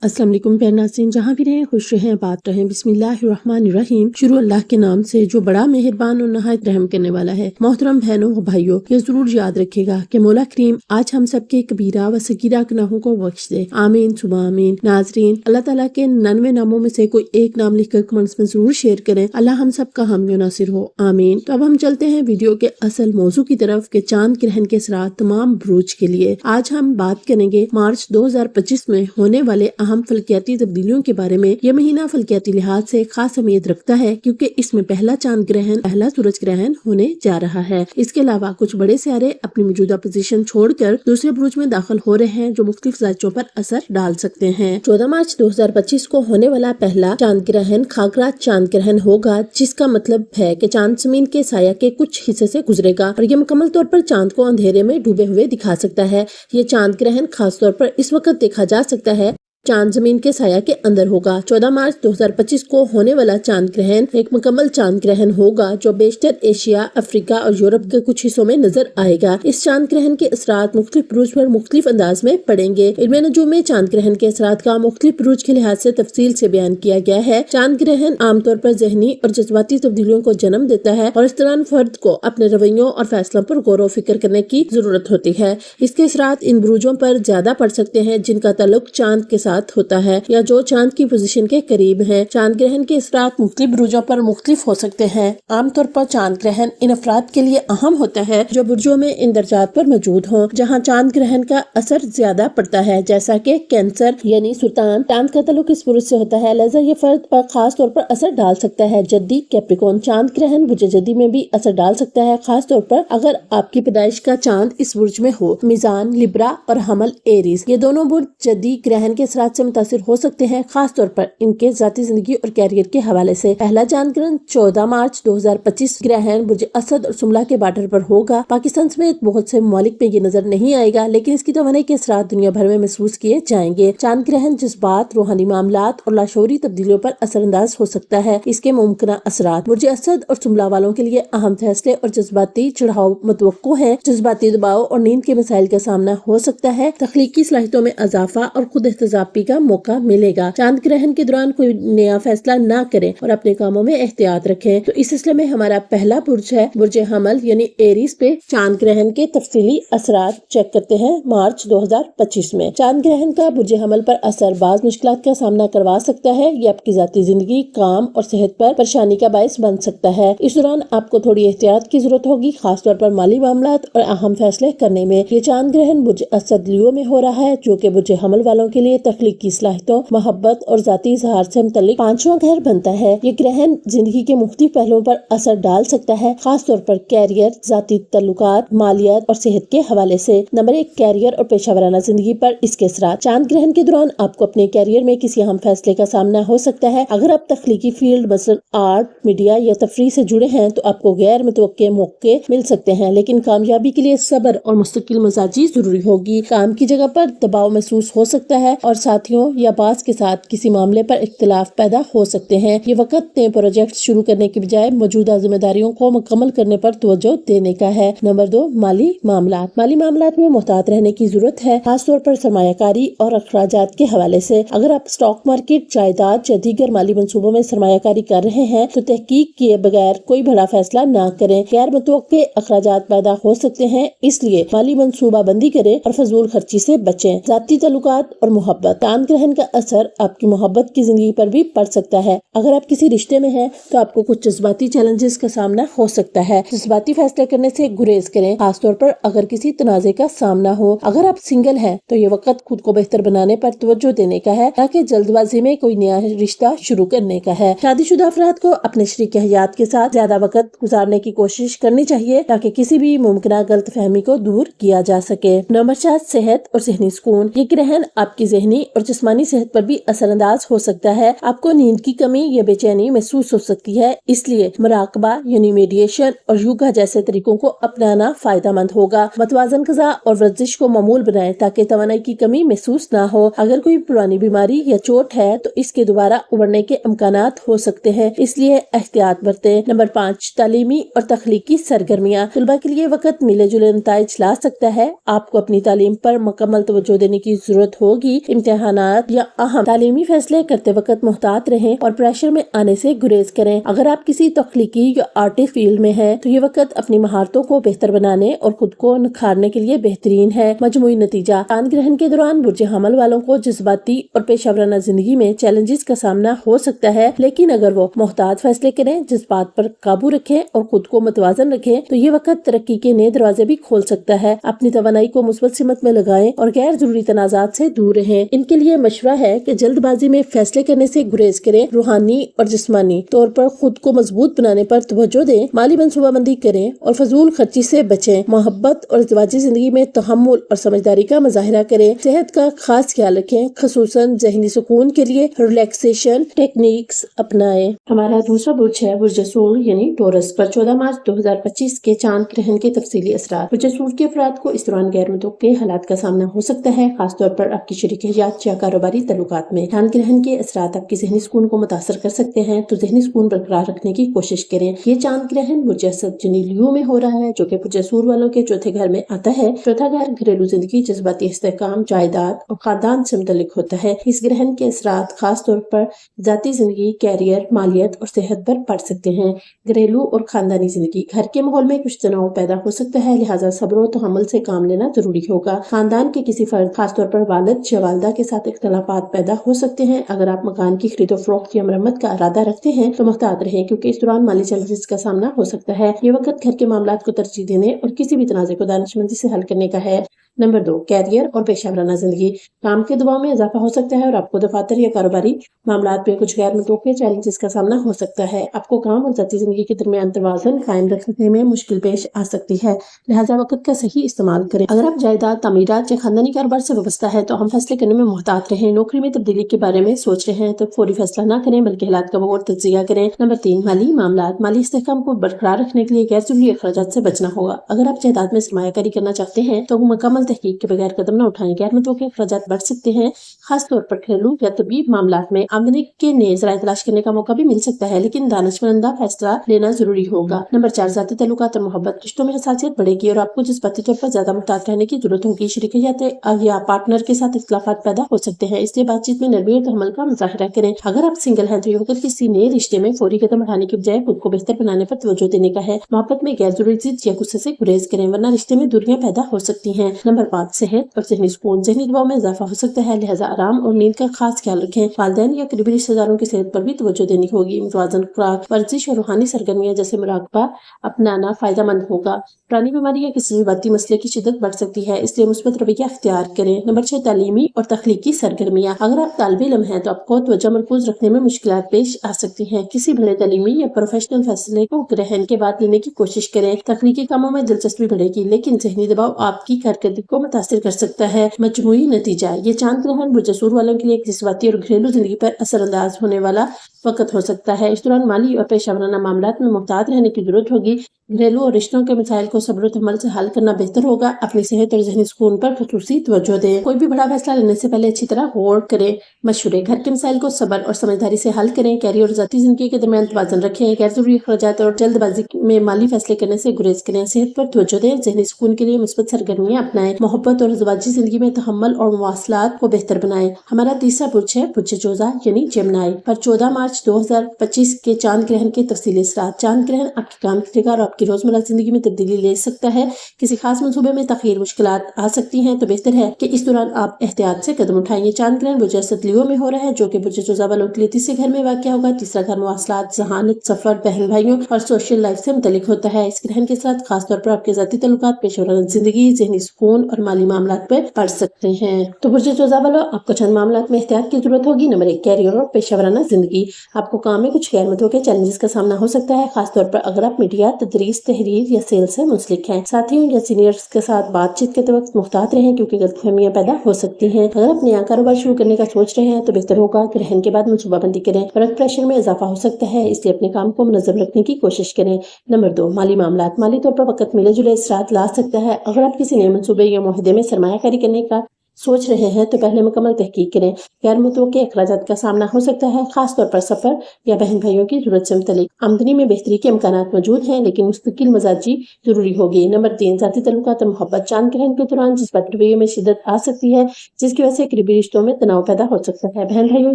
अस्सलाम वालेकुम प्यारे नाज़रीन, जहाँ भी रहें खुश रहें बात रहें। बिस्मिल्लाहिर्रहमानिर्रहीम। शुरू अल्लाह के नाम से जो बड़ा मेहरबान और नहायत रहम करने वाला है। मोहतरम बहनों व भाइयों, ये जरूर याद रखिएगा कि मौला करीम आज हम सब के कबीरा व सगीरा गुनाहों को बख्श दे। आमीन सुबह आमीन। नाज़रीन, अल्लाह ताला के 99 नामों में से कोई एक नाम लिखकर कमेंट्स में जरूर शेयर करें। अल्लाह हम सब का हामी नासिर हो, आमीन। तो अब हम चलते हैं वीडियो के असल मौजू की तरफ के चांद ग्रहण के असरात तमाम बुरूज के लिए। आज हम बात करेंगे मार्च 2025 में होने वाले अहम फल्कियाती तब्दीलियों के बारे में। यह महीना फल्कियाती लिहाज से खास अहमियत रखता है क्योंकि इसमें पहला चांद ग्रहण, पहला सूरज ग्रहण होने जा रहा है। इसके अलावा कुछ बड़े सितारे अपनी मौजूदा पोजीशन छोड़कर दूसरे बुरुज में दाखिल हो रहे हैं जो मुख्तलिफ जायचों पर असर डाल सकते हैं। 14 मार्च 2025 को होने वाला पहला चांद ग्रहण खागरा चांद ग्रहण होगा, जिसका मतलब है कि चांद जमीन के साया के कुछ हिस्से से गुजरेगा और ये मुकम्मल तौर पर चांद को अंधेरे में डूबे हुए दिखा सकता है। ये चांद ग्रहण खास तौर पर इस वक्त देखा जा सकता है चांद जमीन के साया के अंदर होगा। 14 मार्च 2025 को होने वाला चांद ग्रहण एक मुकम्मल चांद ग्रहण होगा जो बेशतर एशिया, अफ्रीका और यूरोप के कुछ हिस्सों में नजर आएगा। इस चांद ग्रहण के असरात मुख्तलिफ बुरूज पर मुख्तलिफ अंदाज में पड़ेंगे। इल्मे नजूम में चांद ग्रहण के असरात का मुख्तलिफ बुरूज के लिहाज से तफसील से बयान किया गया है। चांद ग्रहण आमतौर पर जहनी और जज्बाती तब्दीलियों को जन्म देता है और इस दौरान फर्द को अपने रवैयों और फैसलों पर गौर व फिक्र करने की जरूरत होती है। इसके असरात इन बुरूजों पर ज्यादा पड़ सकते हैं जिनका ताल्लुक चांद के साथ होता है या जो चांद की पोजीशन के करीब है। चांद ग्रहण के असरात मुख्तलिफ बुरुजों पर मुख्तलिफ हो सकते हैं। आमतौर पर चांद ग्रहण इन अफराद के लिए अहम होता है जो बुर्जों में इन दर्जात पर मौजूद हों जहां चांद ग्रहण का असर ज्यादा पड़ता है, जैसा कि कैंसर यानी सुल्तान। चांद का ताल्लुक इस बुरुज से होता है, लिहाजा ये फर्द पर खास तौर पर असर डाल सकता है। जद्दी कैप्रिकॉर्न चांद ग्रहण बुर्ज जद्दी में भी असर डाल सकता है, खास तौर पर अगर आपकी पैदाइश का चांद इस बुर्ज में हो। मीजान, लिब्रा और हमल एरीज, ये दोनों बुर्ज जद्दी ग्रहण के असरात से मुतासिर हो सकते हैं, खास तौर पर इनके जाती जिंदगी और कैरियर के हवाले से। पहला चांद ग्रहण 14 मार्च 2025 ग्रहण बुर्ज असद और सुमला के बॉर्डर पर होगा। पाकिस्तान समेत बहुत से ममालिक में ये नजर नहीं आएगा, लेकिन इसकी तवानाई के असरात दुनिया भर में महसूस किए जाएंगे। चांद ग्रहण जज्बात, रूहानी मामलात और लाशौरी तब्दीलियों पर असरअंदाज हो सकता है। इसके मुमकिन असरात बुर्ज असद और सुमला वालों के लिए अहम फैसले और जज्बाती चढ़ाव मुतवक्को है। जज्बाती दबाव और नींद के मसाइल का सामना हो सकता है। तख्लीकी सलाहियतों में इजाफा और खुद एहतजाबी का मौका मिलेगा। चांद ग्रहण के दौरान कोई नया फैसला ना करें और अपने कामों में एहतियात रखें। तो इस सिलसिले में हमारा पहला बुर्ज है बुर्ज हमल यानी एरीज पे चांद ग्रहण के तफसीली असरात चेक करते हैं। मार्च 2025 में चांद ग्रहण का बुर्ज हमल पर असर बाज मुश्किलात का सामना करवा सकता है। ये आपकी जाती जिंदगी, काम और सेहत पर परेशानी का बायस बन सकता है। इस दौरान आपको थोड़ी एहतियात की जरूरत होगी, खास तौर पर माली मामलात और अहम फैसले करने में। ये चांद ग्रहण बुर्ज असद लियो में हो रहा है जो कि बुर्ज हमल वालों के लिए तख्लीकी सलाहियतों, मोहब्बत और जाती इजहार से मुतल्लिक पांचवा घर बनता है। ये ग्रहण जिंदगी के मुख्तलिफ पहलुओं पर असर डाल सकता है, खास तौर पर कैरियर, जाती तल्लुकात, मालियात और सेहत के हवाले से। नंबर 1, कैरियर और पेशावराना जिंदगी पर इसके असरात। चांद ग्रहण के दौरान आपको अपने कैरियर में किसी अहम फैसले का सामना हो सकता है। अगर आप तख्लीकी फील्ड मसलन आर्ट, मीडिया या तफरीह से जुड़े हैं तो आपको गैर मुतवक्के मौके मिल सकते हैं, लेकिन कामयाबी के लिए सब्र और मुस्तकिल मजाजी जरूरी होगी। काम की जगह पर दबाव महसूस हो सकता है और साथियों या बास के साथ किसी मामले पर इख्तिलाफ पैदा हो सकते हैं। ये वक्त नए प्रोजेक्ट शुरू करने की बजाय मौजूदा जिम्मेदारियों को मुकम्मल करने पर तवज्जो देने का है। नंबर 2, माली मामलात। माली मामलात में मुहतात रहने की जरूरत है, खास तौर पर सरमायाकारी और अखराजात के हवाले से। अगर आप स्टॉक मार्केट, जायदाद या दीगर माली मंसूबों में सरमायाकारी कर रहे हैं तो तहकीक किए बगैर कोई बड़ा फैसला न करें। गैर मुतवक्के अखराजात पैदा हो सकते हैं, इसलिए माली मंसूबा बंदी करें और फजूल खर्ची से बचें। जाती ताल्लुकात और मोहब्बत। चांद ग्रहण का असर आपकी मोहब्बत की जिंदगी पर भी पड़ सकता है। अगर आप किसी रिश्ते में हैं तो आपको कुछ जज्बाती चैलेंजेस का सामना हो सकता है। जज्बाती फैसले करने से गुरेज करें, खास तौर पर अगर किसी तनाजे का सामना हो। अगर आप सिंगल हैं तो ये वक्त खुद को बेहतर बनाने पर तवज्जो देने का है, ताकि जल्दबाजी में कोई नया रिश्ता शुरू करने का है। शादीशुदा अफराद को अपने शरीक हयात के साथ ज्यादा वक्त गुजारने की कोशिश करनी चाहिए ताकि किसी भी मुमकिन गलत फहमी को दूर किया जा सके। नंबर 4, सेहत और ज़हनी सुकून। ये ग्रहण आपकी ज़हनी और जिस्मानी सेहत पर भी असरअंदाज हो सकता है। आपको नींद की कमी या बेचैनी महसूस हो सकती है, इसलिए मुराकबा यानी मेडिटेशन और योगा जैसे तरीकों को अपनाना फायदेमंद होगा। मतवाजन ग़िज़ा और वर्जिश को मामूल बनाएं ताकि तवानाई की कमी महसूस ना हो। अगर कोई पुरानी बीमारी या चोट है तो इसके दोबारा उबरने के इम्कानात हो सकते हैं, इसलिए एहतियात बरतें। नंबर 5, तालीमी और तख्लीकी सरगर्मियाँ। तलबा के लिए वक्त मिले जुले नताइज ला सकता है। आपको अपनी तालीम पर मुकम्मल तवज्जो देने की जरूरत होगी। इम्तिहान امتحانات یا اہم تعلیمی فیصلے کرتے وقت محتاط رہیں اور پریشر میں آنے سے گریز کریں۔ اگر آپ کسی تخلیقی یا آرٹی فیلڈ میں ہیں تو یہ وقت اپنی مہارتوں کو بہتر بنانے اور خود کو نکھارنے کے لیے بہترین ہے۔ مجموعی نتیجہ: چاند گرہن کے دوران برج حمل والوں کو جذباتی اور پیشہ ورانہ زندگی میں چیلنجز کا سامنا ہو سکتا ہے، لیکن اگر وہ محتاط فیصلے کریں، جذبات پر قابو رکھیں اور خود کو متوازن رکھیں تو یہ وقت ترقی کے نئے دروازے بھی کھول سکتا ہے۔ اپنی توانائی کو مثبت سمت میں لگائیں اور غیر ضروری تنازعات سے دور رہیں۔ ان کے لیے مشورہ ہے کہ جلد بازی میں فیصلے کرنے سے گریز کریں، روحانی اور جسمانی طور پر خود کو مضبوط بنانے پر توجہ دیں، مالی منصوبہ بندی کریں اور فضول خرچی سے بچیں۔ محبت اور ازدواجی زندگی میں تحمل اور سمجھداری کا مظاہرہ کریں۔ صحت کا خاص خیال رکھیں، خصوصاً ذہنی سکون کے لیے ریلیکسیشن ٹیکنیکس اپنائیں۔ ہمارا دوسرا برج ہے برج سور یعنی ٹورس پر 14 مارچ 2025 کے چاند گرہن کے تفصیلی اثرات۔ برج سور کے افراد کو اس دوران غیر متوقع حالات کا سامنا ہو سکتا ہے، خاص طور پر آپ کی شریک حیات یا کاروباری تعلقات میں۔ چاند گرہن کے اثرات آپ کے ذہنی سکون کو متاثر کر سکتے ہیں، تو ذہنی سکون برقرار رکھنے کی کوشش کریں۔ یہ چاند گرہن برج اسد یعنی لیو میں ہو رہا ہے، جو کہ برج سور والوں کے چوتھے گھر میں آتا ہے۔ چوتھا گھر گھریلو زندگی، جذباتی استحکام، جائیداد اور خاندان سے متعلق ہوتا ہے۔ اس گرہن کے اثرات خاص طور پر ذاتی زندگی، کیریئر، مالیت اور صحت پر پڑ سکتے ہیں۔ گھریلو اور خاندانی زندگی، گھر کے ماحول میں کچھ تناؤ پیدا ہو سکتا ہے، لہٰذا صبر و تحمل سے کام لینا ضروری ہوگا۔ خاندان کے کسی فرد، خاص طور پر والد یا والدہ کے ساتھ اختلافات پیدا ہو سکتے ہیں۔ اگر آپ مکان کی خرید و فروخت یا مرمت کا ارادہ رکھتے ہیں تو محتاط رہیں، کیونکہ اس دوران مالی چیلنجز کا سامنا ہو سکتا ہے۔ یہ وقت گھر کے معاملات کو ترجیح دینے اور کسی بھی تنازع کو دانشمندی سے حل کرنے کا ہے۔ نمبر 2، کیریئر اور پیشہ ورانہ زندگی۔ کام کے دباؤ میں اضافہ ہو سکتا ہے اور آپ کو دفاتر یا کاروباری معاملات میں کچھ غیر متوقع چیلنجز کا سامنا ہو سکتا ہے۔ آپ کو کام اور ذاتی زندگی کے درمیان توازن قائم رکھنے میں مشکل پیش آ سکتی ہے، لہٰذا وقت کا صحیح استعمال کریں۔ اگر آپ جائیداد، تعمیرات یا خاندانی کاروبار سے وابستہ ہے تو اہم فیصلے کرنے میں محتاط رہیں۔ نوکری میں تبدیلی کے بارے میں سوچ رہے ہیں تو فوری فیصلہ نہ کریں، بلکہ حالات کا بغور تجزیہ کریں۔ نمبر 3، مالی معاملات۔ مالی استحکام کو برقرار رکھنے کے لیے غیر ضروری اخراجات سے بچنا ہوگا۔ اگر آپ جائیداد میں سرمایہ کاری کرنا چاہتے ہیں تو مکمل تحقیق کے بغیر قدم نہ اٹھائیں، غیر متوقع اخراجات بڑھ سکتے ہیں، خاص طور پر گھریلو یا طبی معاملات میں۔ آمدنی کے نئے ذرائع تلاش کرنے کا موقع بھی مل سکتا ہے، لیکن دانشورانہ فیصلہ لینا ضروری ہوگا۔ نمبر 4، ذاتی تعلقات اور محبت۔ رشتوں میں حساسیت بڑھے گی اور آپ کو جذباتی طور پر زیادہ محتاط رہنے کی ضرورت ہوگی۔ شریک حیات یا پارٹنر کے ساتھ اختلافات پیدا ہو سکتے ہیں، اس لیے بات چیت میں نرمی اور تحمل کا مظاہرہ کریں۔ اگر آپ سنگل ہیں تو یہ وقت کسی نئے رشتے میں فوری قدم اٹھانے کی بجائے خود کو بہتر بنانے پر توجہ دینے کا ہے۔ محبت میں غیر ضروری ضد یا غصے سے گریز کریں، ورنہ رشتے میں دوریاں پیدا ہو سکتی ہیں۔ نمبر 5، صحت اور ذہنی سکون۔ ذہنی دباؤ میں اضافہ ہو سکتا ہے، لہٰذا آرام اور نیند کا خاص خیال رکھیں۔ والدین یا قریبی رشتہ داروں کی صحت پر بھی توجہ دینی ہوگی۔ متوازن خوراک، ورزش اور روحانی سرگرمیاں جیسے مراقبہ اپنانا فائدہ مند ہوگا۔ پرانی بیماری یا کسی جذباتی مسئلے کی شدت بڑھ سکتی ہے، اس لیے مثبت رویہ اختیار کریں۔ نمبر 6، تعلیمی اور تخلیقی سرگرمیاں۔ اگر آپ طالب علم ہیں تو آپ کو توجہ مرکوز رکھنے میں مشکلات پیش آ سکتی ہیں۔ کسی بڑے تعلیمی یا پروفیشنل فیصلے کو گرہن کے بعد لینے کی کوشش کریں۔ تخلیقی کاموں میں دلچسپی بڑھے گی، لیکن ذہنی دباؤ آپ کی کارکردگی کو متاثر کر سکتا ہے۔ مجموعی نتیجہ: یہ چاند گرہن برج سور والوں کے لیے ایک جذباتی اور گھریلو زندگی پر اثر انداز ہونے والا وقت ہو سکتا ہے۔ اس دوران مالی اور پیشہ ورانہ معاملات میں محتاط رہنے کی ضرورت ہوگی۔ گھریلو اور رشتوں کے مسائل کو صبر و تحمل سے حل کرنا بہتر ہوگا۔ اپنی صحت اور ذہنی سکون پر خصوصی توجہ دیں۔ کوئی بھی بڑا فیصلہ لینے سے پہلے اچھی طرح غور کریں۔ مشورے: گھر کے مسائل کو صبر اور سمجھداری سے حل کریں، کیریئر اور ذاتی زندگی کے درمیان توازن رکھیں، غیر ضروری اخراجات اور جلد بازی میں مالی فیصلے کرنے سے گریز کریں، صحت پر توجہ دیں، ذہنی سکون کے لیے مثبت سرگرمیاں اپنائیں، محبت اور ازدواجی زندگی میں تحمل اور مواصلات کو بہتر بنائیں۔ ہمارا تیسرا برج ہے برج جوزا یعنی جیمنائی پر 14 مارچ 2025 کے چاند گرہن کے تفصیلی اثرات۔ چاند گرہن آپ کی کام کی جگہ اور آپ کی روزمرہ زندگی میں تبدیلی لے سکتا ہے۔ کسی خاص منصوبے میں تاخیر، مشکلات آ سکتی ہیں، تو بہتر ہے کہ اس دوران آپ احتیاط سے قدم اٹھائیں۔ یہ چاند گرہن برج اسد لیو میں ہو رہا ہے، جو کہ برج جوزا والوں کے لیے تیسرے گھر میں واقع ہوگا۔ تیسرا گھر مواصلات، ذہانت، سفر، بہن بھائیوں اور سوشل لائف سے متعلق ہوتا ہے۔ اس گرہن کے ساتھ خاص طور پر آپ کے ذاتی تعلقات، پیشہ ورانہ زندگی، ذہنی سکون اور مالی معاملات پر پڑ سکتے ہیں۔ تو برج جوزا والوں، آپ کو چند معاملات میں احتیاط کی ضرورت ہوگی۔ نمبر 1، کیریئر اور پیشہ ورانہ زندگی۔ آپ کو کام میں کچھ غیر متوقع چیلنجز کا سامنا ہو سکتا ہے، خاص طور پر اگر آپ میڈیا، تدریس، تحریر یا سیل سے منسلک ہیں۔ ساتھیوں یا سینئرز کے ساتھ بات چیت کرتے وقت محتاط رہیں، کیونکہ غلط فہمیاں پیدا ہو سکتی ہیں۔ اگر آپ نیا کاروبار شروع کرنے کا سوچ رہے ہیں تو بہتر ہوگا گرہن کے بعد منصوبہ بندی کریں۔ ورک پریشر میں اضافہ ہو سکتا ہے، اس لیے اپنے کام کو منظم رکھنے کی کوشش کریں۔ نمبر 2، مالی معاملات۔ مالی طور پر وقت ملے جلے اثرات لا سکتا ہے۔ اگر آپ کسی نئے منصوبے یا معاہدے میں سرمایہ کاری کرنے کا सोच रहे हैं तो पहले मुकम्मल तहकीक करें। गैर मुतवक्के अखराजात का सामना हो सकता है, खास तौर पर सफर या बहन भाइयों की जरूरत से मुतल्लिक। आमदनी में बेहतरी के इम्कानात मौजूद हैं, लेकिन मुस्तकिल मजाजी जरूरी होगी। नंबर 3, जाती तल्लुकात और मोहब्बत। चांद ग्रहण के दौरान जज्बाती रवैये में शिद्दत आ सकती है, जिसकी वजह से करीबी रिश्तों में तनाव पैदा हो सकता है। बहन भाइयों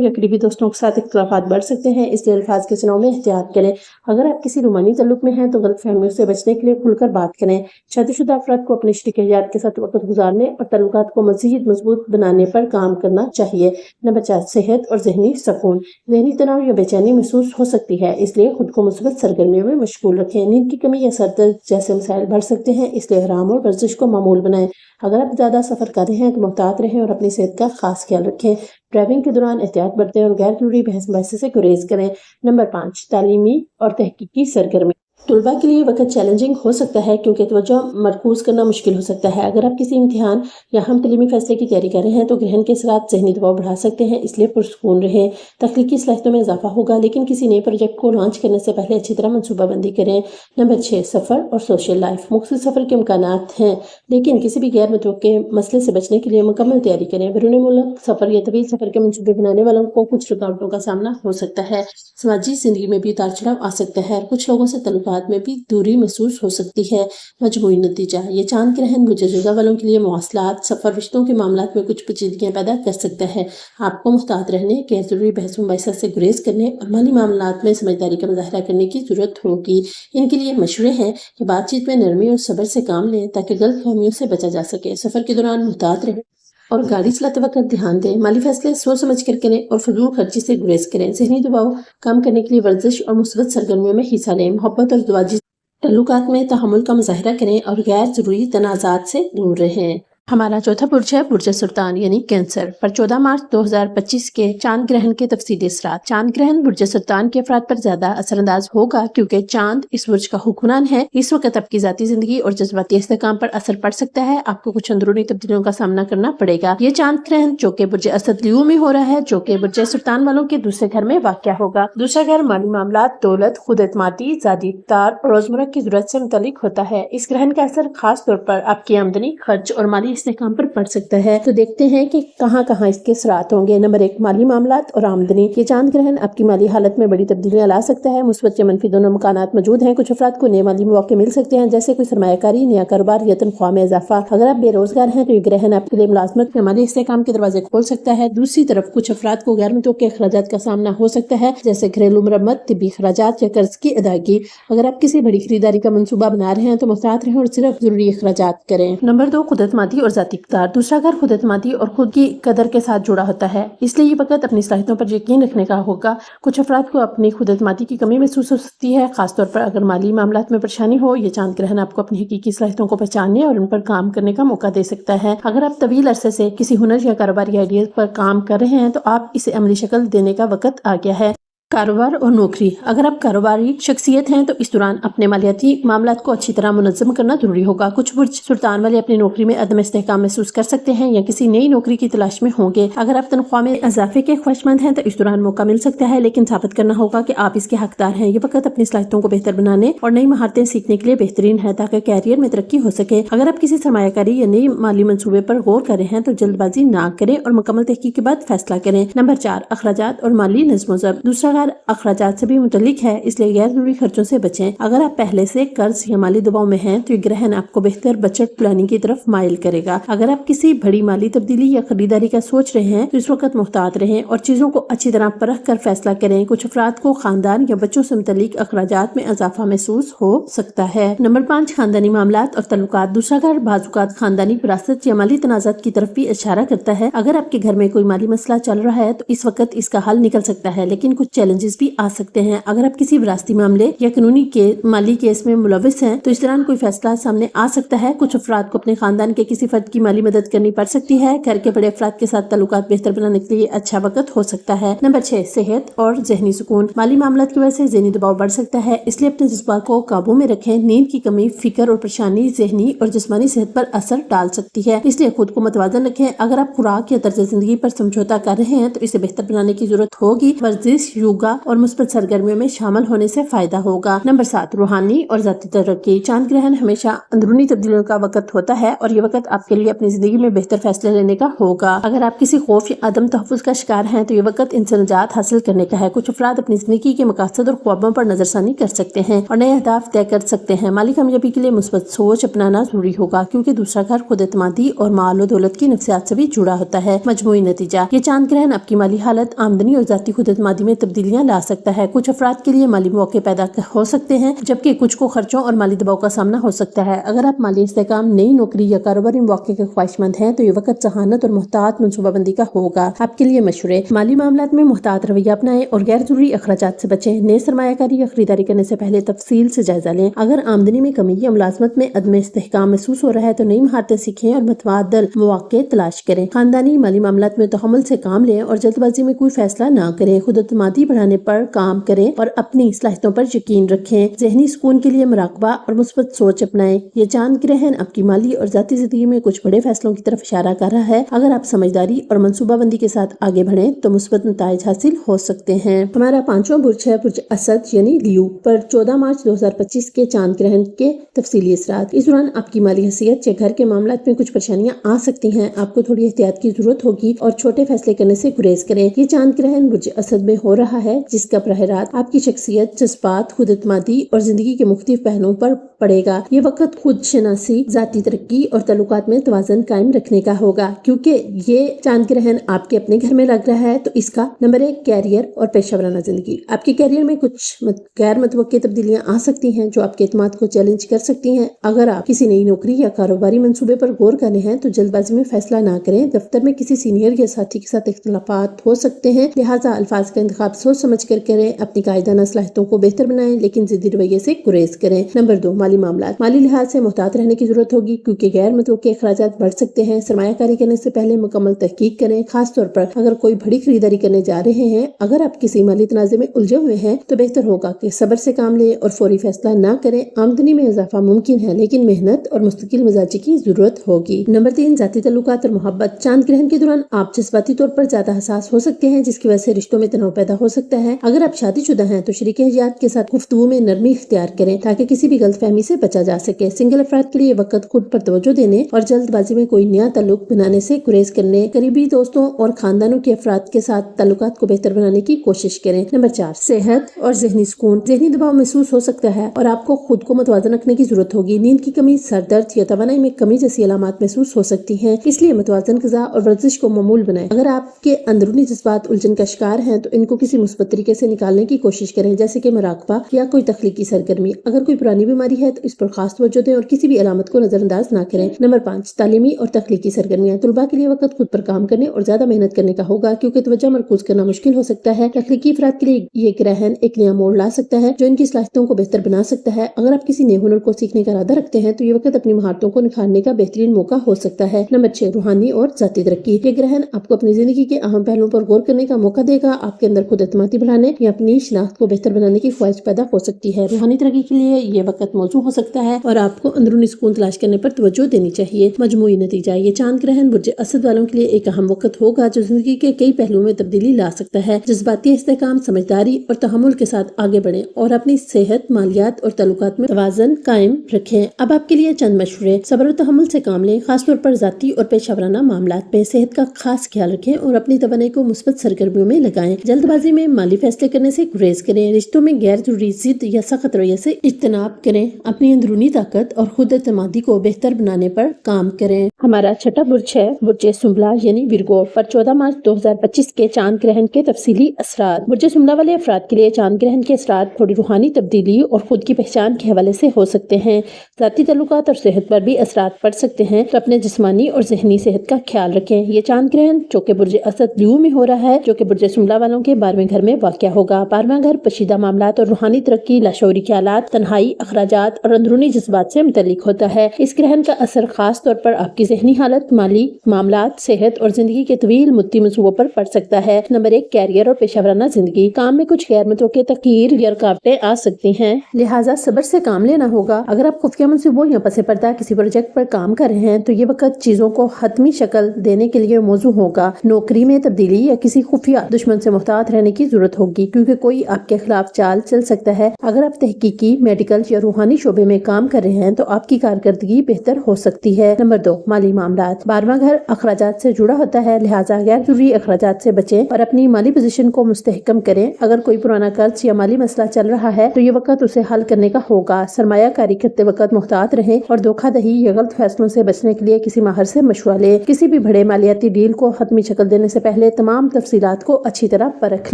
या करीबी दोस्तों के साथ इख्तिलाफात बढ़ सकते हैं, इसलिए अल्फाज के चुनाव में एहतियात करें। अगर आप किसी रूमानी तल्लुक में हैं तो गलतफहमियों से बचने के लिए खुलकर बात करें। शादीशुदा अफराद को अपने शरीक हयात के साथ वक्त गुजारने और तल्लुकात को मज़ीद मजबूत बनाने पर काम करना चाहिए। नंबर 4, सेहत और ज़हनी सुकून। ज़हनी तनाव या बेचैनी महसूस हो सकती है, इसलिए खुद को मुस्बत सरगर्मियों में मशगूल रखें। नींद की कमी या सर दर्द जैसे मसाइल बढ़ सकते हैं, इसलिए आराम और वर्जिश को मामूल बनाएं। अगर आप ज़्यादा सफ़र कर रहे हैं तो मोहतात रहें और अपनी सेहत का खास ख्याल रखें। ड्राइविंग के दौरान एहतियात बरतें और गैर जरूरी बहस बहस से गुरेज करें। नंबर 5, तालीमी और तहकीकी सरगर्मी। तलबा के लिए वक्त चैलेंजिंग हो सकता है, क्योंकि तवज्जो मरकूज करना मुश्किल हो सकता है। अगर आप किसी इम्तिहान या हम तलीमी फैसले की तैयारी कर रहे हैं तो ग्रहण के असरात ज़हनी दबाव बढ़ा सकते हैं, इसलिए पुरसकून रहें। तख्लीकी सलाहियतों में इजाफा होगा, लेकिन किसी नए प्रोजेक्ट को लॉन्च करने से पहले अच्छी तरह मनसूबाबंदी करें। नंबर 6, सफ़र और सोशल लाइफ। मुख्तलिफ सफ़र के इम्कानात हैं, लेकिन किसी भी गैर मुतवक्के मसले से बचने के लिए मुकम्मल तैयारी करें। बैरून मुल्क सफ़र या तवील सफ़र के मनसूबे बनाने वालों को कुछ रुकावटों का सामना हो सकता है। समाजी जिंदगी में भी उतार चढ़ाव आ सकता है और कुछ लोगों से तल्लुकात में भी दूरी महसूस हो सकती है। मजमूई नतीजा, ये चांद ग्रहण मुजज़्ज़दा वालों के लिए मवासलात, सफ़र, रिश्तों के मामलात में कुछ पेचीदगियां पैदा कर सकता है। आपको मुहतात रहने, गैर ज़रूरी बहस मुबाहिसा से गुरेज करने और माली मामलात में समझदारी का मुजाहरा करने की ज़रूरत होगी। इनके लिए मशवरे हैं कि बातचीत में नरमी और सब्र से काम लें, ताकि गलतफहमियों से बचा जा सके। सफ़र के दौरान मुहतात रहें और गाड़ी चलाते वक्त ध्यान दें। माली फैसले सोच समझ कर करें और फजूल खर्ची से गुरेज करें। ज़हनी दबाव कम करने के लिए वर्जिश और मुस्बत सरगर्मियों में हिस्सा लें। मोहब्बत और ज़वाजी तल्लुकात में तहम्मुल का मुजाहिरा करें और गैर ज़रूरी तनाज़ात से दूर रहें। हमारा चौथा बुर्ज है बुर्ज सुल्तान यानी कैंसर पर 14 मार्च 2025 के चांद ग्रहण के तफसीली असरात। चांद ग्रहण बुर्ज सुल्तान के अफराद पर ज्यादा असरअंदाज होगा, क्योंकि चांद इस बुर्ज का हुक्मरान है। इस वक्त आपकी जाती जिंदगी और जज्बाती इस्तेकाम पर असर पड़ सकता है। आपको कुछ अंदरूनी तब्दीलियों का सामना करना पड़ेगा। ये चांद ग्रहण जो कि बुर्ज असद लियो में हो रहा है, जो कि बुर्ज सुल्तान वालों के दूसरे घर में वाक़या होगा। दूसरा घर माली मामलात, दौलत, खुद एतमादी, ज़ाती इक़्तिदार और रोजमर्रा की जरूरत से मुतालिक होता है। इस ग्रहण का असर खास तौर पर आपकी आमदनी, खर्च और माली इस्तेकाम पर पड़ सकता है। तो देखते हैं कि कहां कहां इसके असरात होंगे। नंबर 1, माली मामलात और आमदनी। ये चांद ग्रहण आपकी माली हालत में बड़ी तब्दीलियां ला सकता है। मुस्बत या मनफी दोनों मकानात मौजूद हैं। कुछ अफराद को नए माली मौके मिल सकते हैं, जैसे कोई सरमायाकारी, नया कारोबार या तनख्वाह में इजाफा। अगर आप बेरोजगार हैं तो ये ग्रहण आपके लिए मुलाजमत या माली इस्तेकाम के दरवाजे खोल सकता है। दूसरी तरफ कुछ अफराद को गैर मुतवक्के अखराजात का सामना हो सकता है, जैसे घरेलू मरम्मत, तिब्बी अखराजात या कर्ज की अदायगी। अगर आप किसी बड़ी खरीदारी का मनसूबा बना रहे हैं तो मुहतात रहें और सिर्फ जरूरी अखराजात करें। नंबर 2, खुदएतमादी और ज़ाती इक़्तिदार। दूसरा घर खुदएतमादी और खुद की कदर के साथ जुड़ा होता है, इसलिए ये वक्त अपनी सलाहियतों पर यकीन रखने का होगा। कुछ अफराद को अपनी खुदएतमादी की कमी महसूस हो सकती है, खासतौर पर अगर माली मामलात में परेशानी हो। ये चांद ग्रहण आपको अपनी हकीकी सलाहियतों को पहचानने और उन पर काम करने का मौका दे सकता है। अगर आप तवील अरसे से किसी हुनर या कारोबारी आइडिया पर काम कर रहे हैं तो आप इसे अमली शक्ल देने का वक्त आ गया है। कारोबार और नौकरी। अगर आप कारोबारी शख्सियत हैं तो इस दौरान अपने मालियाती मामलात को अच्छी तरह मुनज़्ज़म करना जरूरी होगा। कुछ बुर्ज सुल्तान वाले अपनी नौकरी में अदम इस्तेहकाम महसूस कर सकते हैं या किसी नई नौकरी की तलाश में होंगे। अगर आप तनख्वाह में इजाफे के ख्वाहिशमंद हैं तो इस दौरान मौका मिल सकता है, लेकिन साबित करना होगा कि आप इसके हकदार हैं। ये वक्त अपनी सलाहियतों को बेहतर बनाने और नई महारतें सीखने के लिए बेहतरीन है, ताकि कैरियर में तरक्की हो सके। अगर आप किसी सरमायाकारी या नई माली मनसूबे पर गौर कर रहे हैं तो जल्दबाजी ना करें और मुकम्मल तहकीक के बाद फैसला करें। नंबर 4, अखराजात और माली नज़्म ज़ब्त। दूसरा घर अखराजात से भी मुतल्लिक है, इसलिए गैर जरूरी खर्चों से बचें। अगर आप पहले से कर्ज या माली दबाव में हैं तो ये ग्रहण आपको बेहतर बजट प्लानिंग की तरफ माइल करेगा। अगर आप किसी बड़ी माली तब्दीली या खरीदारी का सोच रहे हैं तो इस वक्त मुहतात रहें और चीजों को अच्छी तरह परख कर फैसला करें। कुछ अफराद को खानदान या बच्चों से मुतल्लिक अखराजात में इजाफा महसूस हो सकता है। नंबर 5, खानदानी मामलात और तल्लुकात। दूसरा घर बाजुकात खानदानी विरासत या माली तनाज़ात की तरफ भी इशारा करता है। अगर आपके घर में कोई माली मसला चल रहा है तो इस वक्त इसका हल निकल सकता है, लेकिन कुछ चैलेंजेस भी आ सकते हैं। अगर आप किसी विरासती मामले या कानूनी के माली केस में मुलविस हैं तो इस दौरान कोई फैसला सामने आ सकता है। कुछ अफराद को अपने खानदान के किसी फर्द की माली मदद करनी पड़ सकती है। घर के बड़े अफराद के साथ ताल्लुकात बेहतर बनाने के लिए अच्छा वक्त हो सकता है। नंबर 6, सेहत और जहनी सुकून। माली मामलात की वजह से जहनी दबाव बढ़ सकता है, इसलिए अपने जज्बात को काबू में रखें। नींद की कमी, फिक्र और परेशानी जहनी और जिस्मानी सेहत पर असर डाल सकती है, इसलिए खुद को मतवाजन रखें। अगर आप खुराक या तर्ज जिंदगी पर समझौता कर रहे हैं तो इसे बेहतर बनाने की जरूरत होगी। वर्जिश, होगा और मुस्बत सरगर्मियों में शामिल होने से फायदा होगा। नंबर 7, रूहानी और ज़ाती तरक्की। चांद ग्रहण हमेशा अंदरूनी तब्दीलियों का वक्त होता है और ये वक्त आपके लिए अपनी जिंदगी में बेहतर फैसले लेने का होगा। अगर आप किसी खौफ या अदम तहफ़्फ़ुज़ का शिकार हैं तो ये वक्त इनसे निजात हासिल करने का है। कुछ अफराद अपनी जिंदगी के मकासद और ख्वाबों पर नजरसानी कर सकते हैं और नए अहदाफ तय कर सकते हैं। माली कामयाबी के लिए मुस्बत सोच अपनाना जरूरी होगा क्योंकि दूसरा घर खुद एतमादी और माल और दौलत की नफ्सियात से भी जुड़ा होता है। मजमूई नतीजा, ये चांद ग्रहण आपकी माली हालत, आमदनी और जाती खुद एतमादी में तब्दीलियां ला सकता है। कुछ अफराद के लिए माली मौके पैदा हो सकते हैं जबकि कुछ को खर्चों और माली दबाव का सामना हो सकता है। अगर आप माली इस्तेहकाम, नई नौकरी या कारोबारी मौके के ख्वाहिशमंद हैं तो ये वक्त जहानत और मुहतात मनसूबाबंदी का होगा। आपके लिए मशवरे, माली मामलात में मुहतात रवैया अपनाएं और गैर जरूरी अखराजात से बचें। नए सरमायाकारी या खरीदारी करने से पहले तफसील से जायजा लें। अगर आमदनी में कमी या मुलाजमत में अदम इस्तेहकाम महसूस हो रहा है तो नई महारतें सीखें और मतबादल मौके तलाश करें। खानदानी माली मामलात में तहम्मुल से काम लें और जल्दबाजी में कोई फैसला ना करें। खुद एतमादी बढ़ाने पर काम करें और अपनी सलाहियतों पर यकीन रखें। ज़हनी सुकून के लिए मुराकबा और मुस्बत सोच अपनाएं। ये चांद ग्रहण आपकी माली और जाती जिंदगी में कुछ बड़े फैसलों की तरफ इशारा कर रहा है। अगर आप समझदारी और मनसूबाबंदी के साथ आगे बढ़ें तो मुस्बत नताइज हासिल हो सकते हैं। हमारा 5वां बुर्ज है बुर्ज असद यानी लियो पर 14 मार्च 2025 के चांद ग्रहण के तफसीली असरात। इस दौरान आपकी माली हैसियत या घर के मामलात में कुछ परेशानियां आ सकती हैं। आपको थोड़ी एहतियात की जरूरत होगी और छोटे फैसले करने से गुरेज करें। ये चांद ग्रहण बुर्ज असद में हो रहा है जिसका बरहरात आपकी शख्सियत, जज्बात, खुद एतमादी और जिंदगी के मुख्तलिफ पहलुओं पर पड़ेगा। ये वक्त खुद शनासी, जाती तरक्की और ताल्लुकात में तवाज़ुन कायम रखने का होगा। क्योंकि ये चांद ग्रहण आपके अपने घर में लग रहा है तो इसका नंबर 1 कैरियर और पेशा वराना जिंदगी। आपके कैरियर में कुछ गैर मुतवक्की तब्दीलियां आ सकती हैं जो आपके एतमाद को चैलेंज कर सकती हैं। अगर आप किसी नई नौकरी या कारोबारी मंसूबे पर गौर कर रहे हैं तो जल्दबाजी में फैसला ना करें। दफ्तर में किसी सीनियर या साथी के साथ इख्तिलाफात हो सकते हैं, लिहाजा अल्फाज का इंतखाब सोच समझ कर करें। अपनी कायदाना सलाहियतों को बेहतर बनाएं लेकिन जिद्दी रवैये से गुरेज करें। नंबर 2, माली मामलात। माली लिहाज से मुहतात रहने की जरूरत होगी क्योंकि गैर मुतवक्की अखराजात बढ़ सकते हैं। सरमायाकारी करने से पहले मुकम्मल तहकीक करें, खास तौर पर अगर कोई बड़ी खरीदारी करने जा रहे हैं। अगर आप किसी माली तनाज़े में उलझे हुए हैं तो बेहतर होगा कि सब्र से काम लें और फौरी फैसला ना करें। आमदनी में इजाफा मुमकिन है लेकिन मेहनत और मुस्तकिल मिजाजी की जरूरत होगी। नंबर 3, जाती ताल्लुकात और मोहब्बत। चांद ग्रहण के दौरान आप जज्बाती तौर पर ज्यादा हसास हो सकते हैं जिसकी वजह से रिश्तों में तनाव पैदा हो सकता है। अगर आप शादीशुदा हैं तो शरीक हयात के साथ गुफ्तगू में नरमी इख्तियार करें ताकि किसी भी गलतफहमी से बचा जा सके। सिंगल अफराद के लिए वक्त खुद पर तवज्जो देने और जल्दबाजी में कोई नया ताल्लुक बनाने से गुरेज करने। करीबी दोस्तों और खानदानों के अफराद के साथ ताल्लुकात को बेहतर बनाने की कोशिश करें। नंबर 4, सेहत और ज़हनी सुकून। ज़हनी दबाव महसूस हो सकता है और आपको खुद को मुतवाज़न रखने की जरूरत होगी। नींद की कमी, सर दर्द या तवानाई में कमी जैसी अलामात महसूस हो सकती हैं, इसलिए मुतवाज़न ग़िज़ा और वर्जिश को मामूल बनाएं। अगर आपके अंदरूनी जज्बात उलझन का शिकार हैं तो इनको किसी मुस्बत तरीके से निकालने की कोशिश करें जैसे कि मुराकबा या कोई तख्लीकी सरगर्मी। अगर कोई पुरानी बीमारी है तो इस पर खास तवज्जो दें और किसी भी अलामत को नजरअंदाज ना करें। नंबर 5, तालीमी और तख्लीकी सरगर्मियाँ। तुलबा के लिए वक्त खुद पर काम करने और ज्यादा मेहनत करने का होगा क्योंकि तवज्जो मरकूज करना मुश्किल हो सकता है। तख्लीकी अफराद के लिए ये ग्रहण एक नया मोड़ ला सकता है जो इनकी सलाहियतों को बेहतर बना सकता है। अगर आप किसी नए हुनर को सीखने का इरादा रखते हैं तो ये वक्त अपनी महारतों को निखारने का बेहतरीन मौका हो सकता है। नंबर 6, रूहानी और जाती तरक्की। ये ग्रहण आपको अपनी जिंदगी के अहम पहलुओं पर गौर करने का मौका देगा। आपके अंदर खुद एतमादी बढ़ाने या अपनी शिनाख्त को बेहतर बनाने की ख्वाहिश पैदा हो सकती है। रूहानी तरक्की के लिए ये वक्त मौजू हो सकता है और आपको अंदरूनी सुकून तलाश करने पर तवज्जो देनी चाहिए। मजमूई नतीजा, ये चांद ग्रहण बुर्ज असद वालों के लिए एक अहम वक्त होगा जो जिंदगी के कई पहलुओं में तब्दीली ला सकता है। जज्बाती इस्तेहकाम, समझदारी और तहम्मुल के साथ आगे बढ़ें और अपनी सेहत, मालियात और ताल्लुकात में तवाज़ुन कायम रखें। अब आपके लिए चंद मशवरे। सब्र और तहम्मुल से काम लें, खासतौर पर जाती और पेशावराना मामलात में। सेहत का खास ख्याल रखें और अपनी तवानाई को मुस्बत सरगर्मियों में लगाएं। जल्दबाजी में माली फैसले करने से गुरेज करें। रिश्तों में गैर जरूरी जिद या सख्त रवैये से इज्तनाब करें। अपनी अंदरूनी ताकत और खुद एतमादी को बेहतर बनाने पर काम करें। हमारा छठा बुर्ज है बुर्ज सुंबला यानी विर्गो पर 14 मार्च 2025 के चांद ग्रहण के तफसीली असरात। बुर्ज सुंबला वाले अफराद के लिए चांद ग्रहण के असरात थोड़ी रूहानी तब्दीली और खुद की पहचान के हवाले से हो सकते हैं। जाती ताल्लुकात और सेहत पर भी असरात पड़ सकते हैं तो अपने जिस्मानी और ज़हनी सेहत का ख्याल रखें। ये चांद ग्रहण जो कि बुर्ज असद लियो में हो रहा है जो कि बुर्ज सुंबला वालों के 12वें घर में वाक़या होगा। 12वां घर पशीदा मामलात और रूहानी तरक्की, लाशौरी ख्यालात, तन्हाई, अखराजात और अंदरूनी जज्बात से मुतल्लिक होता है। इस ग्रहण का असर खास तौर पर आपकी ज़हनी हालत, माली मामलात, सेहत और जिंदगी के तवील मुद्दी मंसूबों पर पड़ सकता है। नंबर 1, कैरियर और पेशावराना जिंदगी। काम में कुछ गैर मुतवक्की तखीर या रुकावटें आ सकती हैं, लिहाजा सब्र से काम लेना होगा। अगर आप खुफिया मंसूबों या पसे पर्दा किसी प्रोजेक्ट पर काम कर रहे हैं तो ये वक्त चीजों को हतमी शक्ल देने के लिए मौजू होगा। नौकरी में तब्दीली या किसी खुफिया दुश्मन से मुहतात रहने की की जरूरत होगी, क्योंकि कोई आपके खिलाफ चाल चल सकता है। अगर आप तहकीकी, मेडिकल या रूहानी शोबे में काम कर रहे हैं तो आपकी कारकर्दगी बेहतर हो सकती है। नंबर 2, माली मामलात। 12वां घर अखराजात से जुड़ा होता है, लिहाजा गैर जरूरी अखराजात से बचें और अपनी माली पोजीशन को मुस्तहकम करें। अगर कोई पुराना कर्ज या माली मसला चल रहा है तो ये वक्त उसे हल करने का होगा। सरमायाकारी करते वक्त मुहतात रहें और धोखाधड़ी या गलत फैसलों से बचने के लिए किसी माहिर से मशवरा लें। किसी भी बड़े मालियाती डील को हतमी शक्ल देने से पहले तमाम तफसीलात को अच्छी तरह परख